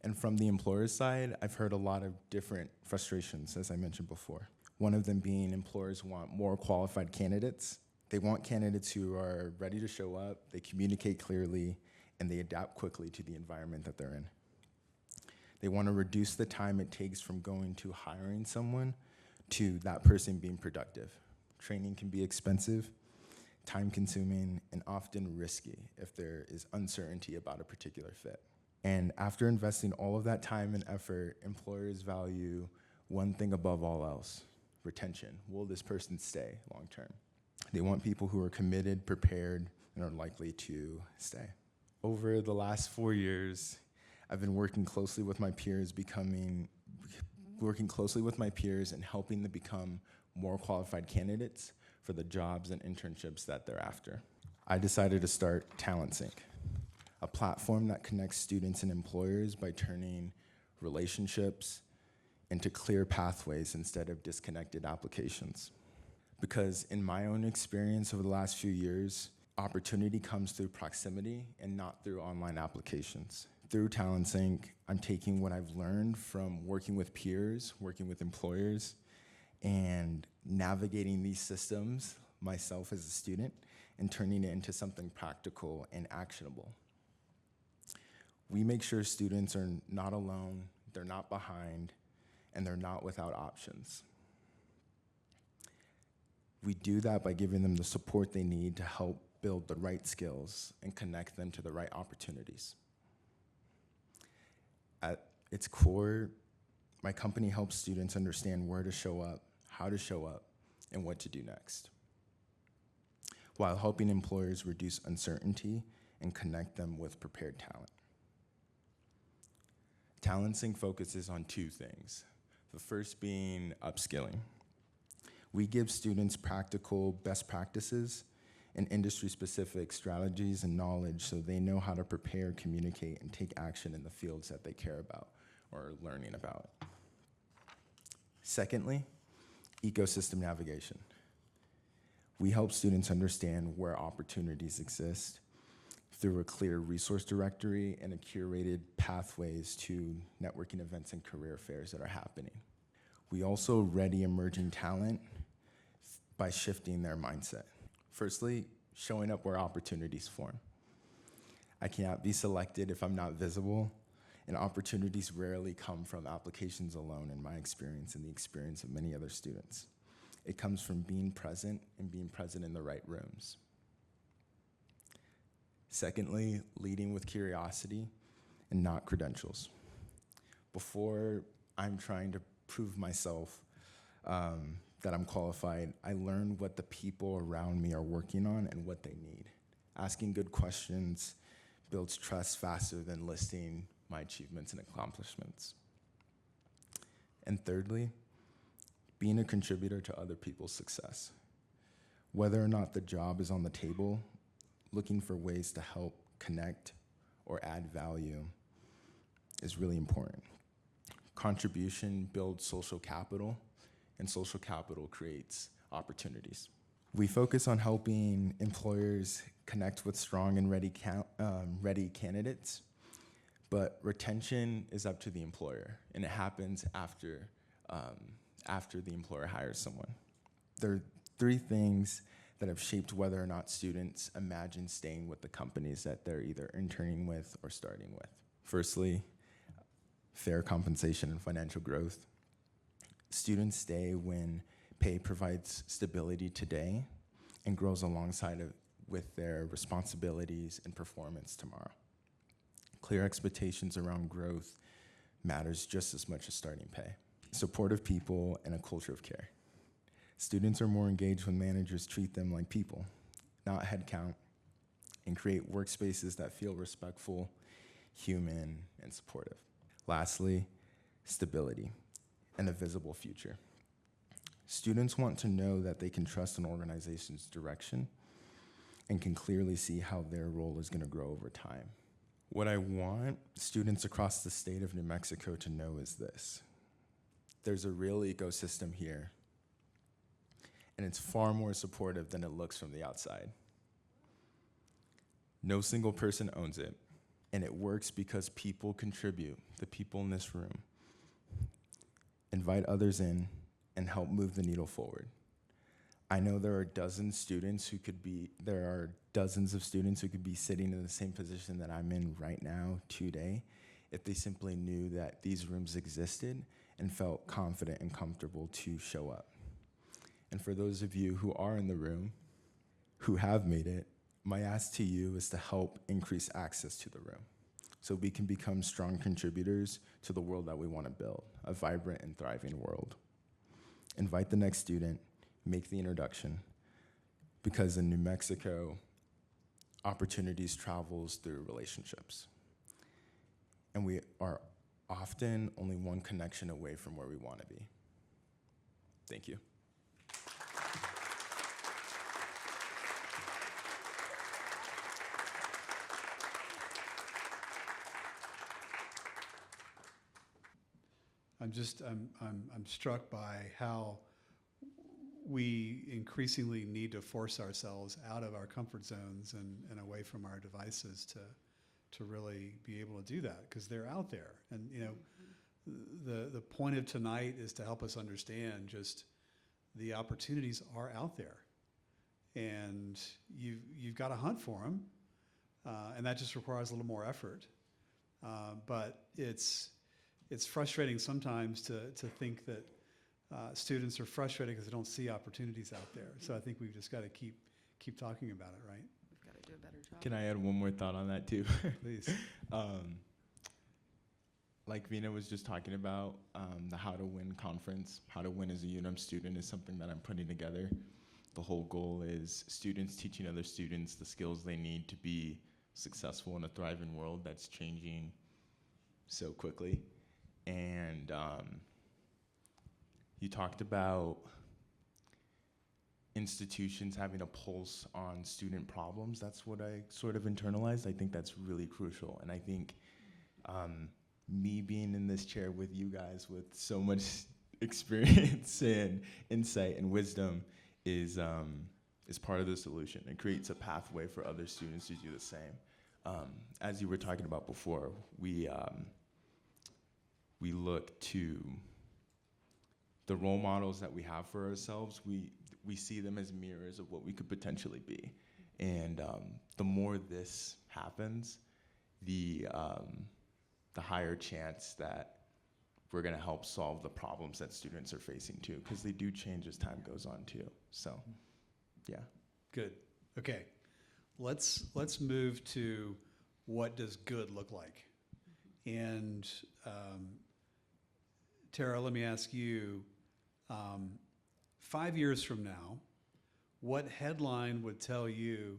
[SPEAKER 4] And from the employer's side, I've heard a lot of different frustrations, as I mentioned before. One of them being employers want more qualified candidates. They want candidates who are ready to show up, they communicate clearly, and they adapt quickly to the environment that they're in. They want to reduce the time it takes from going to hiring someone to that person being productive. Training can be expensive, time-consuming, and often risky if there is uncertainty about a particular fit. And after investing all of that time and effort, employers value one thing above all else: retention. Will this person stay long-term? They want people who are committed, prepared, and are likely to stay. Over the last 4 years, I've been working closely with my peers and helping them become more qualified candidates for the jobs and internships that they're after. I decided to start Talent Sync, a platform that connects students and employers by turning relationships into clear pathways instead of disconnected applications. Because in my own experience over the last few years, opportunity comes through proximity and not through online applications. Through Talent Sync, I'm taking what I've learned from working with peers, working with employers, and navigating these systems myself as a student and turning it into something practical and actionable. We make sure students are not alone, they're not behind, and they're not without options. We do that by giving them the support they need to help build the right skills and connect them to the right opportunities. At its core, my company helps students understand where to show up, how to show up, and what to do next, while helping employers reduce uncertainty and connect them with prepared talent. Talent Sync focuses on two things. The first being upskilling. We give students practical best practices and industry-specific strategies and knowledge so they know how to prepare, communicate, and take action in the fields that they care about or are learning about. Secondly, ecosystem navigation. We help students understand where opportunities exist through a clear resource directory and a curated pathways to networking events and career fairs that are happening. We also ready emerging talent by shifting their mindset. Firstly, showing up where opportunities form. I cannot be selected if I'm not visible, and opportunities rarely come from applications alone in my experience and the experience of many other students. It comes from being present and being present in the right rooms. Secondly, leading with curiosity and not credentials. Before I'm trying to prove myself that I'm qualified, I learned what the people around me are working on and what they need. Asking good questions builds trust faster than listing my achievements and accomplishments. And thirdly, being a contributor to other people's success. Whether or not the job is on the table, looking for ways to help connect or add value is really important. Contribution builds social capital, and social capital creates opportunities. We focus on helping employers connect with strong and ready candidates, but retention is up to the employer, and it happens after the employer hires someone. There are three things that have shaped whether or not students imagine staying with the companies that they're either interning with or starting with. Firstly, fair compensation and financial growth. Students stay when pay provides stability today and grows alongside of with their responsibilities and performance tomorrow. Clear expectations around growth matters just as much as starting pay. Supportive people and a culture of care. Students are more engaged when managers treat them like people, not headcount, and create workspaces that feel respectful, human, and supportive. Lastly, stability and a visible future. Students want to know that they can trust an organization's direction and can clearly see how their role is going to grow over time. What I want students across the state of New Mexico to know is this. There's a real ecosystem here, and it's far more supportive than it looks from the outside. No single person owns it, and it works because people contribute, the people in this room. Invite others in and help move the needle forward. I know there are dozens of students who could be sitting in the same position that I'm in right now today if they simply knew that these rooms existed and felt confident and comfortable to show up. And for those of you who are in the room, who have made it, my ask to you is to help increase access to the room so we can become strong contributors to the world that we want to build, a vibrant and thriving world. Invite the next student, make the introduction, because in New Mexico, opportunities travels through relationships. And we are often only one connection away from where we want to be. Thank you.
[SPEAKER 1] I'm struck by how we increasingly need to force ourselves out of our comfort zones and away from our devices to really be able to do that, because they're out there. And the point of tonight is to help us understand just the opportunities are out there, and you've got to hunt for them, and that just requires a little more effort. But it's frustrating sometimes to think that students are frustrated because they don't see opportunities out there. So I think we've just got to keep talking about it, right?
[SPEAKER 2] We've got to do a better job.
[SPEAKER 4] Can I add one more thought on that too?
[SPEAKER 1] Please.
[SPEAKER 4] Like Vina was just talking about, the How to Win conference, How to Win as a UNM student is something that I'm putting together. The whole goal is students teaching other students the skills they need to be successful in a thriving world that's changing so quickly. And you talked about institutions having a pulse on student problems. That's what I sort of internalized. I think that's really crucial. And I think me being in this chair with you guys with so much experience and insight and wisdom is part of the solution. It creates a pathway for other students to do the same. As you were talking about before, we look to the role models that we have for ourselves. We see them as mirrors of what we could potentially be. And the more this happens, the higher chance that we're gonna help solve the problems that students are facing too, because they do change as time goes on too. So, yeah.
[SPEAKER 1] Good. Okay. Let's move to what does good look like. And Tara, let me ask you, 5 years from now, what headline would tell you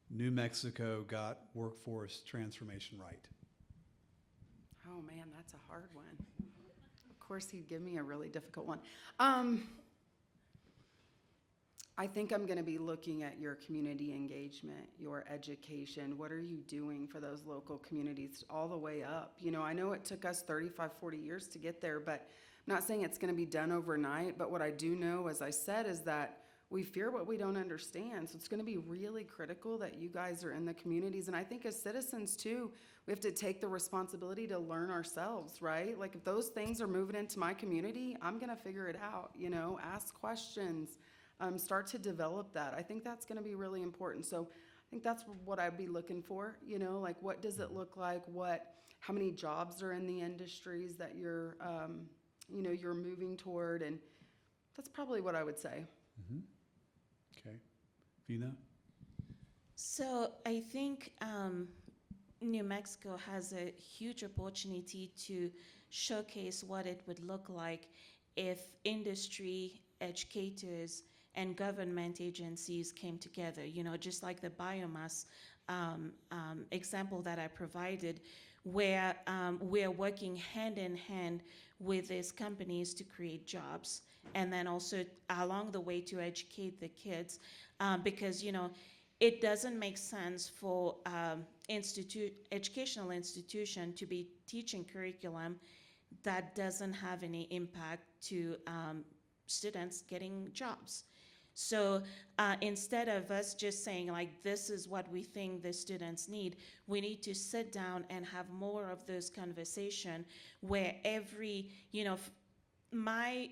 [SPEAKER 1] New Mexico got workforce transformation right?
[SPEAKER 2] Oh man, that's a hard one. Of course, he'd give me a really difficult one. I think I'm going to be looking at your community engagement, your education. What are you doing for those local communities all the way up? You know, I know it took us 35, 40 years to get there, but I'm not saying it's going to be done overnight. But what I do know, as I said, is that we fear what we don't understand. So it's going to be really critical that you guys are in the communities. And I think as citizens too, we have to take the responsibility to learn ourselves, right? Like if those things are moving into my community, I'm going to figure it out, you know, ask questions. Start to develop that. I think that's going to be really important. So I think that's what I'd be looking for, you know, like what does it look like? How many jobs are in the industries that you're, you know, you're moving toward, and that's probably what I would say.
[SPEAKER 1] Okay. Vina?
[SPEAKER 3] So I think New Mexico has a huge opportunity to showcase what it would look like if industry, educators, and government agencies came together. You know, just like the biomass example that I provided, where we're working hand in hand with these companies to create jobs, and then also along the way to educate the kids, because you know it doesn't make sense for educational institution to be teaching curriculum that doesn't have any impact to students getting jobs. So instead of us just saying like, this is what we think the students need, we need to sit down and have more of those conversation where every, you know, my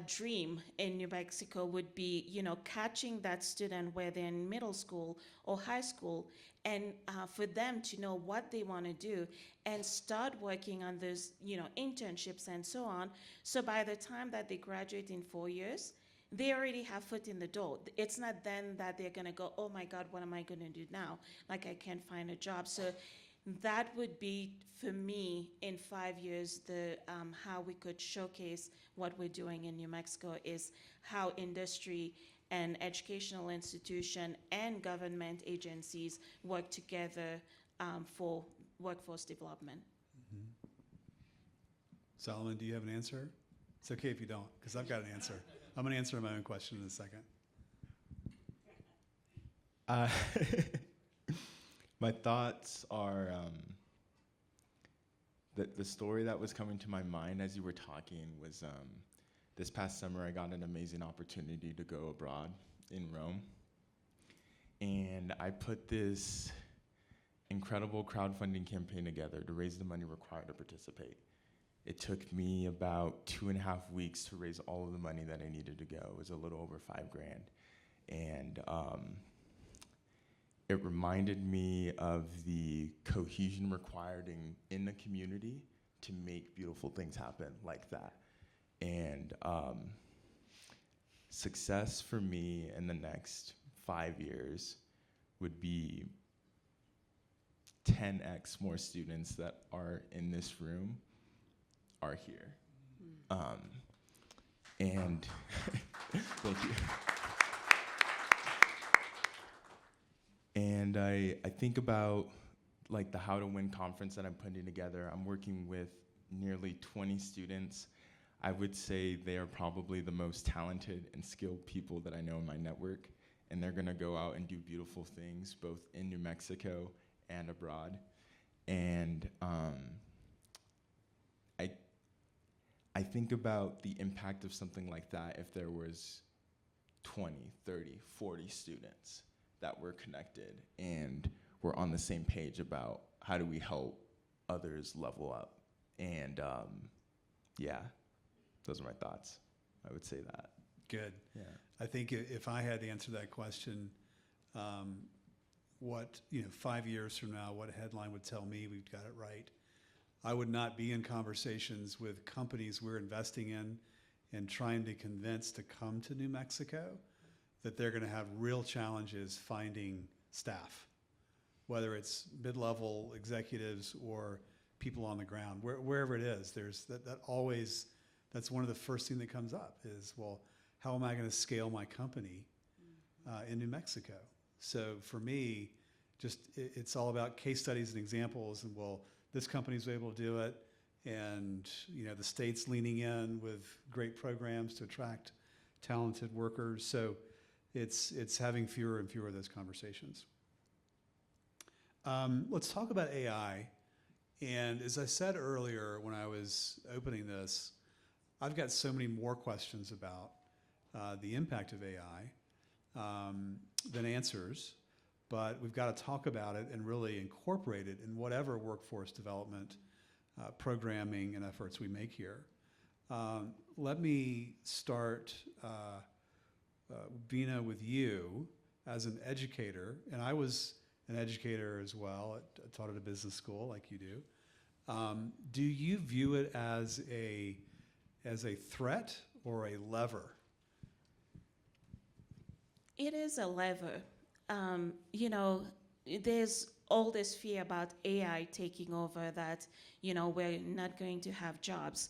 [SPEAKER 3] dream in New Mexico would be, you know, catching that student where they're in middle school or high school, and for them to know what they want to do and start working on those, you know, internships and so on. So by the time that they graduate in 4 years, they already have foot in the door. It's not then that they're going to go, oh my God, what am I going to do now? Like, I can't find a job. So that would be, for me, in 5 years, the how we could showcase what we're doing in New Mexico is how industry and educational institution and government agencies work together for workforce development.
[SPEAKER 1] Solomon, do you have an answer? It's okay if you don't, because I've got an answer. I'm going to answer my own question in a second.
[SPEAKER 4] My thoughts are the story that was coming to my mind as you were talking was this past summer I got an amazing opportunity to go abroad in Rome. And I put this incredible crowdfunding campaign together to raise the money required to participate. It took me about 2.5 weeks to raise all of the money that I needed to go. It was a little over $5,000. And it reminded me of the cohesion required in the community to make beautiful things happen like that. And success for me in the next 5 years would be 10x more students that are in this room are here. And thank you. And I think about like the How to Win conference that I'm putting together. I'm working with nearly 20 students. I would say they are probably the most talented and skilled people that I know in my network, and they're gonna go out and do beautiful things both in New Mexico and abroad. And I think about the impact of something like that if there was 20, 30, 40 students that were connected and were on the same page about how do we help others level up. And yeah, those are my thoughts. I would say that.
[SPEAKER 1] Good.
[SPEAKER 4] Yeah.
[SPEAKER 1] I think if I had to answer that question, what, 5 years from now, what headline would tell me we've got it right? I would not be in conversations with companies we're investing in and trying to convince to come to New Mexico that they're going to have real challenges finding staff, whether it's mid-level executives or people on the ground, wherever it is. There's that always, that's one of the first thing that comes up is, well, how am I going to scale my company in New Mexico? So for me, just it's all about case studies and examples, and well, this company's able to do it, and the state's leaning in with great programs to attract talented workers. So it's having fewer and fewer of those conversations. Let's talk about AI. And as I said earlier when I was opening this, I've got so many more questions about the impact of AI than answers, but we've got to talk about it and really incorporate it in whatever workforce development programming and efforts we make here. Let me start, Vina, with you as an educator, and I was an educator as well. I taught at a business school like you do. Do you view it as a threat or a lever?
[SPEAKER 3] It is a lever. You know, there's all this fear about AI taking over, that, you know, we're not going to have jobs.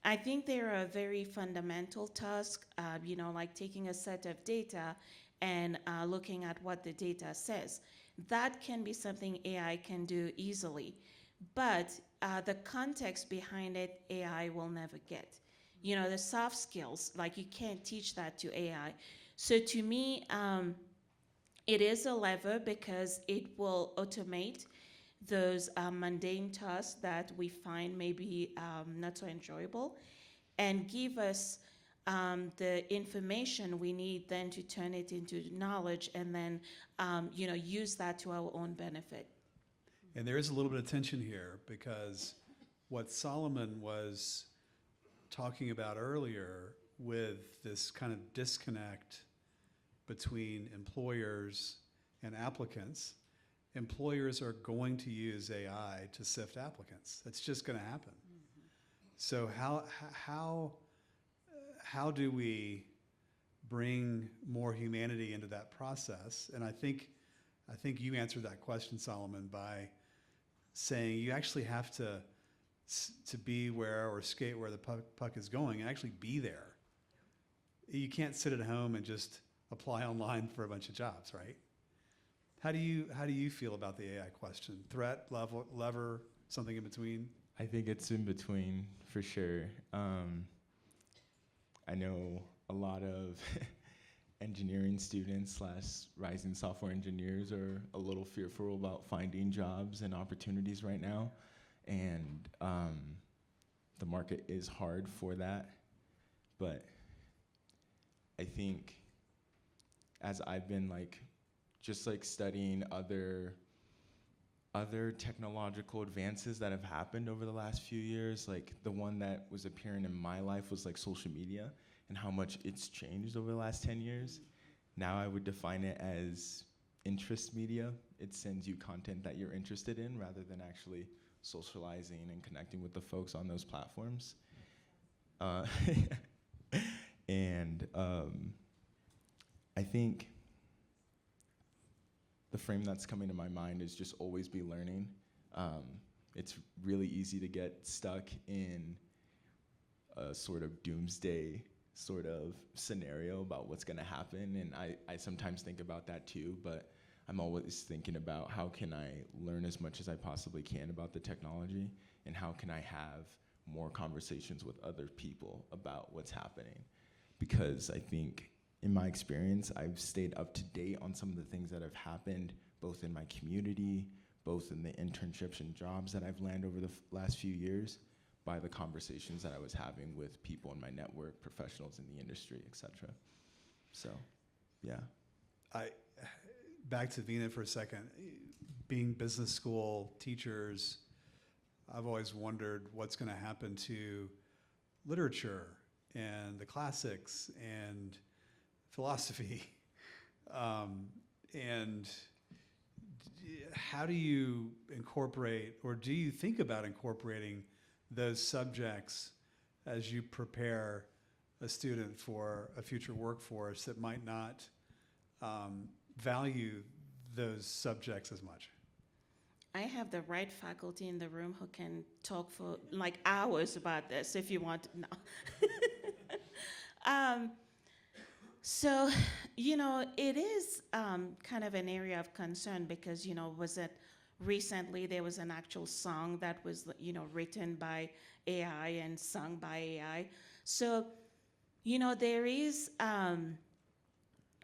[SPEAKER 3] I think there are very fundamental tasks, you know, like taking a set of data and looking at what the data says. That can be something AI can do easily. But the context behind it, AI will never get. You know, the soft skills, like you can't teach that to AI. So to me, it is a lever because it will automate those mundane tasks that we find maybe not so enjoyable, and give us the information we need then to turn it into knowledge, and then you know, use that to our own benefit.
[SPEAKER 1] And there is a little bit of tension here, because what Solomon was talking about earlier with this kind of disconnect between employers and applicants, employers are going to use AI to sift applicants. That's just going to happen. So how do we bring more humanity into that process? And I think you answered that question, Solomon, by saying you actually have to be where, or skate where the puck is going, and actually be there. You can't sit at home and just apply online for a bunch of jobs, right? How do you feel about the AI question? Threat, lever, something in between?
[SPEAKER 4] I think it's in between for sure. I know a lot of engineering students / rising software engineers are a little fearful about finding jobs and opportunities right now. And the market is hard for that. But I think as I've been just studying other technological advances that have happened over the last few years, like the one that was appearing in my life was like social media, and how much it's changed over the last 10 years. Now I would define it as interest media. It sends you content that you're interested in rather than actually socializing and connecting with the folks on those platforms. And I think the frame that's coming to my mind is just always be learning. It's really easy to get stuck in a sort of doomsday sort of scenario about what's gonna happen, and I sometimes think about that too, but I'm always thinking about how can I learn as much as I possibly can about the technology, and how can I have more conversations with other people about what's happening. Because I think in my experience, I've stayed up to date on some of the things that have happened, both in my community, both in the internships and jobs that I've landed over the last few years, by the conversations that I was having with people in my network, professionals in the industry, et cetera. So, yeah.
[SPEAKER 1] Back to Vina for a second. Being business school teachers, I've always wondered what's going to happen to literature and the classics and philosophy. And how do you incorporate, or do you think about incorporating those subjects as you prepare a student for a future workforce that might not value those subjects as much?
[SPEAKER 3] I have the right faculty in the room who can talk for hours about this if you want. No. So, it is kind of an area of concern because, recently there was an actual song that was, written by AI and sung by AI. So, there is,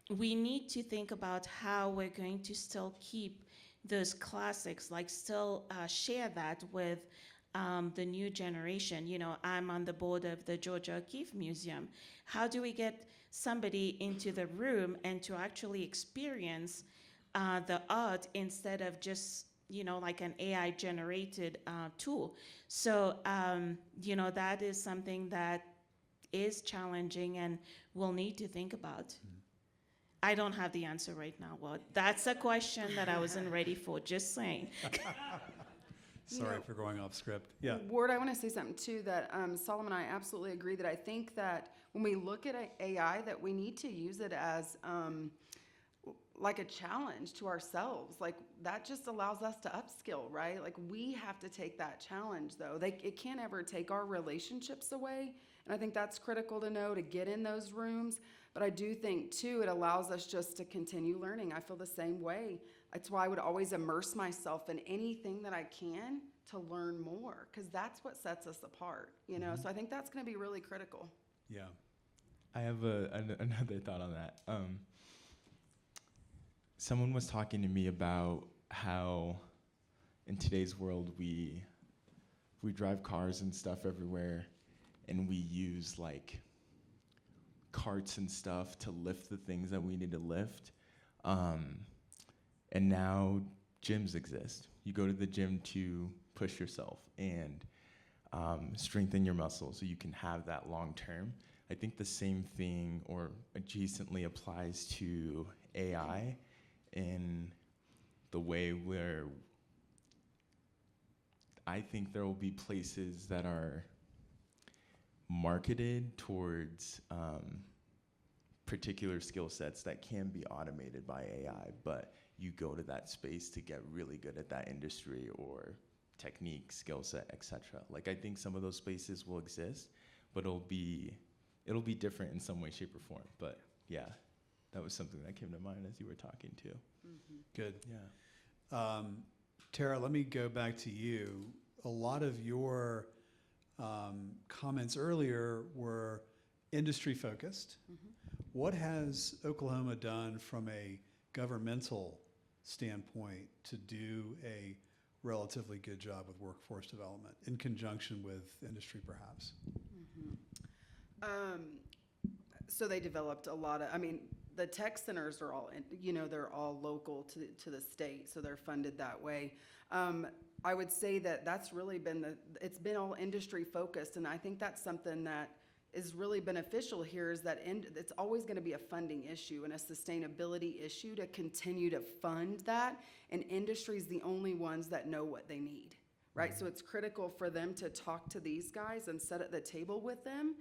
[SPEAKER 3] we need to think about how we're going to still keep those classics, still share that with the new generation. I'm on the board of the Georgia O'Keeffe Museum. How do we get somebody into the room and to actually experience the art instead of just, an AI generated tool? So, that is something that is challenging and we'll need to think about. I don't have the answer right now. Well, that's a question that I wasn't ready for, just saying.
[SPEAKER 1] Sorry for going off script. Yeah.
[SPEAKER 2] Ward, I want to say something too that Solomon and I absolutely agree that I think that when we look at AI, that we need to use it as like a challenge to ourselves. Like that just allows us to upskill, right? Like we have to take that challenge though. It can't ever take our relationships away. And I think that's critical to know to get in those rooms. But I do think too, it allows us just to continue learning. I feel the same way. That's why I would always immerse myself in anything that I can to learn more, because that's what sets us apart, you know? So I think that's going to be really critical.
[SPEAKER 1] Yeah.
[SPEAKER 4] I have another thought on that. Someone was talking to me about how in today's world we drive cars and stuff everywhere, and we use like carts and stuff to lift the things that we need to lift. And now gyms exist. You go to the gym to push yourself and strengthen your muscles so you can have that long term. I think the same thing or adjacently applies to AI in the way where I think there will be places that are marketed towards particular skill sets that can be automated by AI, but you go to that space to get really good at that industry or technique, skill set, etc. Like I think some of those spaces will exist, but it'll be different in some way, shape, or form. But yeah, that was something that came to mind as you were talking too.
[SPEAKER 1] Good.
[SPEAKER 4] Yeah.
[SPEAKER 1] Tara, let me go back to you. A lot of your comments earlier were industry focused. What has Oklahoma done from a governmental standpoint to do a relatively good job with workforce development in conjunction with industry perhaps?
[SPEAKER 2] So they developed a lot of, I mean, the tech centers are all, they're all local to the state, so they're funded that way. I would say that that's really been it's been all industry focused, and I think that's something that is really beneficial here is that it's always going to be a funding issue and a sustainability issue to continue to fund that, and industry is the only ones that know what they need, right? So it's critical for them to talk to these guys and sit at the table with them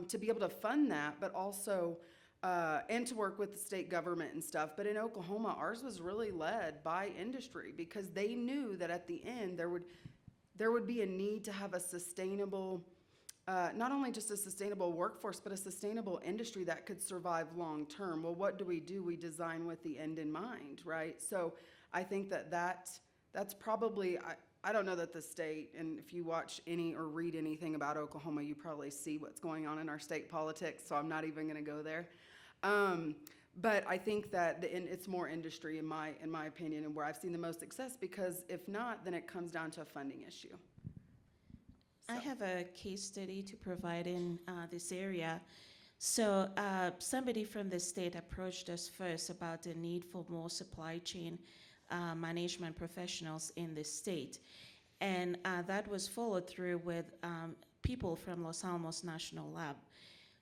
[SPEAKER 2] to be able to fund that, but also and to work with the state government and stuff. But in Oklahoma, ours was really led by industry because they knew that at the end there would be a need to have a sustainable, not only just a sustainable workforce, but a sustainable industry that could survive long term. Well, what do? We design with the end in mind, right? So I think that's probably, I don't know that the state, and if you watch any or read anything about Oklahoma, you probably see what's going on in our state politics, so I'm not even going to go there. But I think that it's more industry in my opinion, and where I've seen the most success, because if not, then it comes down to a funding issue.
[SPEAKER 3] I have a case study to provide in this area. So somebody from the state approached us first about the need for more supply chain management professionals in the state. And that was followed through with people from Los Alamos National Lab.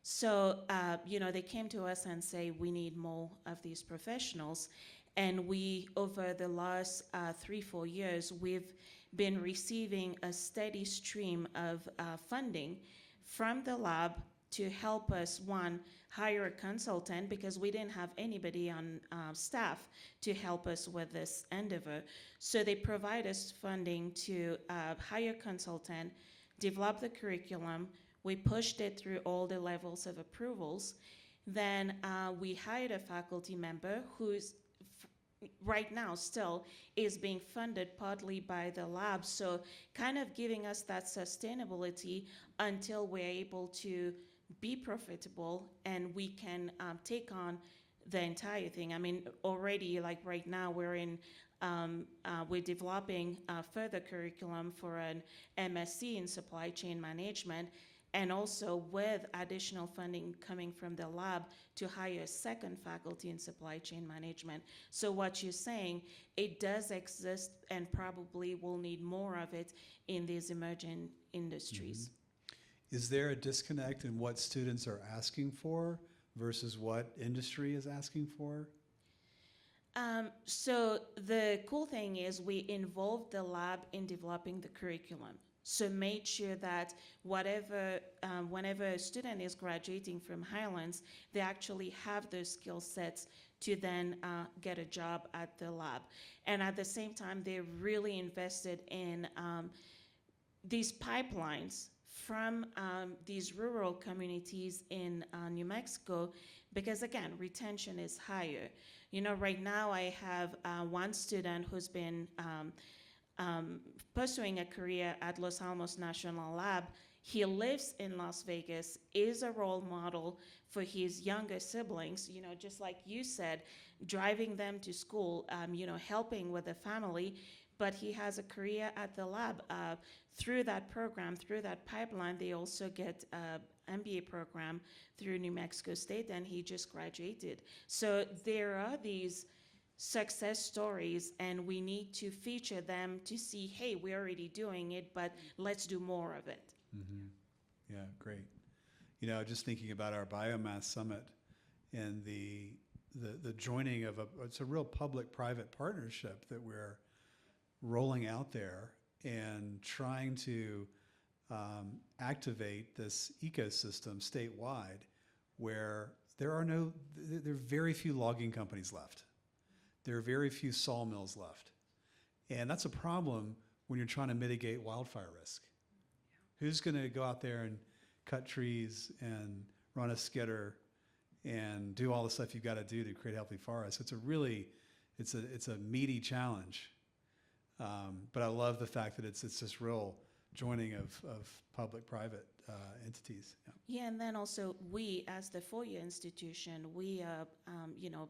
[SPEAKER 3] So, they came to us and say, we need more of these professionals. And we, over the last 3-4 years, we've been receiving a steady stream of funding from the lab to help us, one, hire a consultant, because we didn't have anybody on staff to help us with this endeavor. So they provide us funding to hire a consultant, develop the curriculum. We pushed it through all the levels of approvals. Then we hired a faculty member who's right now still is being funded partly by the lab, so kind of giving us that sustainability until we're able to be profitable and we can take on the entire thing. I mean, already, like right now, we're developing further curriculum for an MSc in supply chain management, and also with additional funding coming from the lab to hire a second faculty in supply chain management. So what you're saying, it does exist and probably will need more of it in these emerging industries.
[SPEAKER 1] Is there a disconnect in what students are asking for versus what industry is asking for?
[SPEAKER 3] So the cool thing is we involved the lab in developing the curriculum. So made sure that whenever a student is graduating from Highlands, they actually have those skill sets to then get a job at the lab. And at the same time, they really invested in these pipelines from these rural communities in New Mexico, because again, retention is higher. You know, right now I have one student who's been pursuing a career at Los Alamos National Lab. He lives in Las Vegas, is a role model for his younger siblings, you know, just like you said, driving them to school, you know, helping with the family, but he has a career at the lab. Through that program, through that pipeline, they also get an MBA program through New Mexico State, and he just graduated. So there are these success stories, and we need to feature them to see, hey, we're already doing it, but let's do more of it.
[SPEAKER 1] Yeah, great. You know, just thinking about our biomass summit and the joining of it's a real public-private partnership that we're rolling out there and trying to activate this ecosystem statewide where there are very few logging companies left. There are very few sawmills left. And that's a problem when you're trying to mitigate wildfire risk. Who's going to go out there and cut trees and run a skidder and do all the stuff you've got to do to create healthy forests? It's a meaty challenge. But I love the fact that it's this real joining of public-private entities.
[SPEAKER 3] Yeah, and then also we, as the four-year institution, we you know,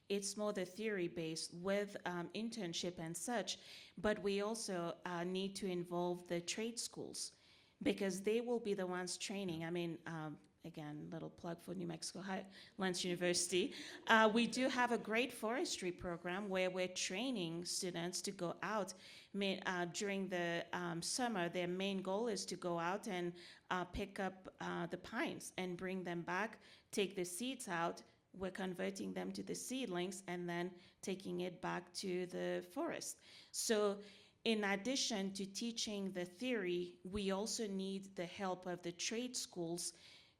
[SPEAKER 3] it's more the theory-based with internship and such, but we also need to involve the trade schools because they will be the ones training. I mean, again, little plug for New Mexico Highlands University. We do have a great forestry program where we're training students to go out. During the summer, their main goal is to go out and pick up the pines and bring them back, take the seeds out. We're converting them to the seedlings and then taking it back to the forest. So in addition to teaching the theory, we also need the help of the trade schools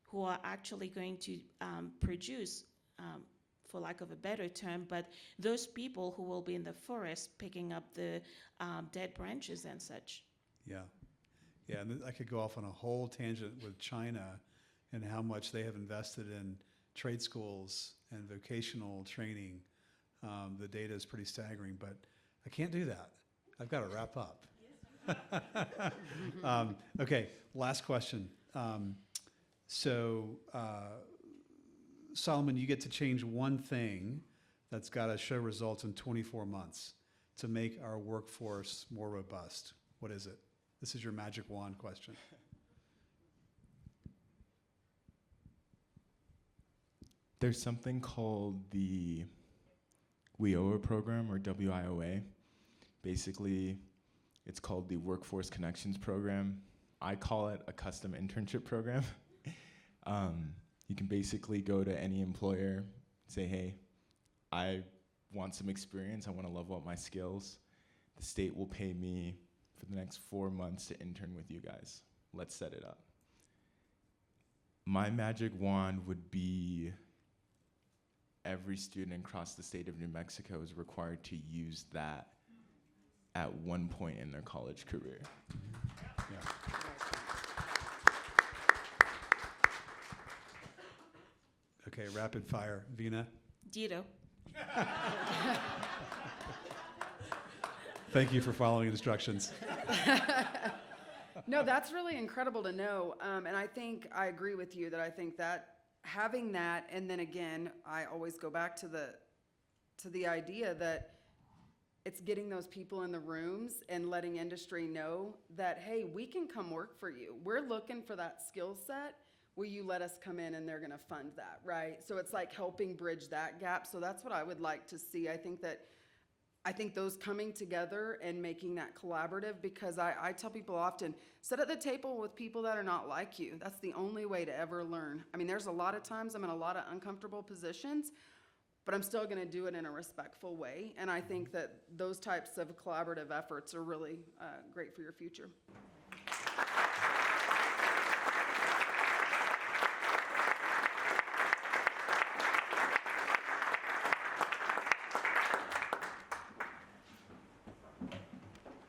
[SPEAKER 3] who are actually going to produce, for lack of a better term, but those people who will be in the forest picking up the dead branches and such.
[SPEAKER 1] Yeah. Yeah, and I could go off on a whole tangent with China and how much they have invested in trade schools and vocational training. The data is pretty staggering, but I can't do that. I've got to wrap up. Okay, last question. Solomon, you get to change one thing that's got to show results in 24 months to make our workforce more robust. What is it? This is your magic wand question.
[SPEAKER 4] There's something called the WIOA program, or WIOA. Basically, it's called the Workforce Connections Program. I call it a custom internship program. You can basically go to any employer and say, hey, I want some experience. I want to level up my skills. The state will pay me for the next 4 months to intern with you guys. Let's set it up. My magic wand would be every student across the state of New Mexico is required to use that at one point in their college career.
[SPEAKER 1] Yeah. Okay, rapid fire. Vina?
[SPEAKER 3] Ditto.
[SPEAKER 1] Thank you for following instructions.
[SPEAKER 2] No, that's really incredible to know. And I think I agree with you that I think that having that, and then again, I always go back to the idea that it's getting those people in the rooms and letting industry know that, hey, we can come work for you. We're looking for that skill set. Will you let us come in and they're going to fund that, right? So it's like helping bridge that gap. So that's what I would like to see. I think those coming together and making that collaborative, because I tell people often, sit at the table with people that are not like you. That's the only way to ever learn. I mean, there's a lot of times I'm in a lot of uncomfortable positions, but I'm still gonna do it in a respectful way. And I think that those types of collaborative efforts are really great for your future.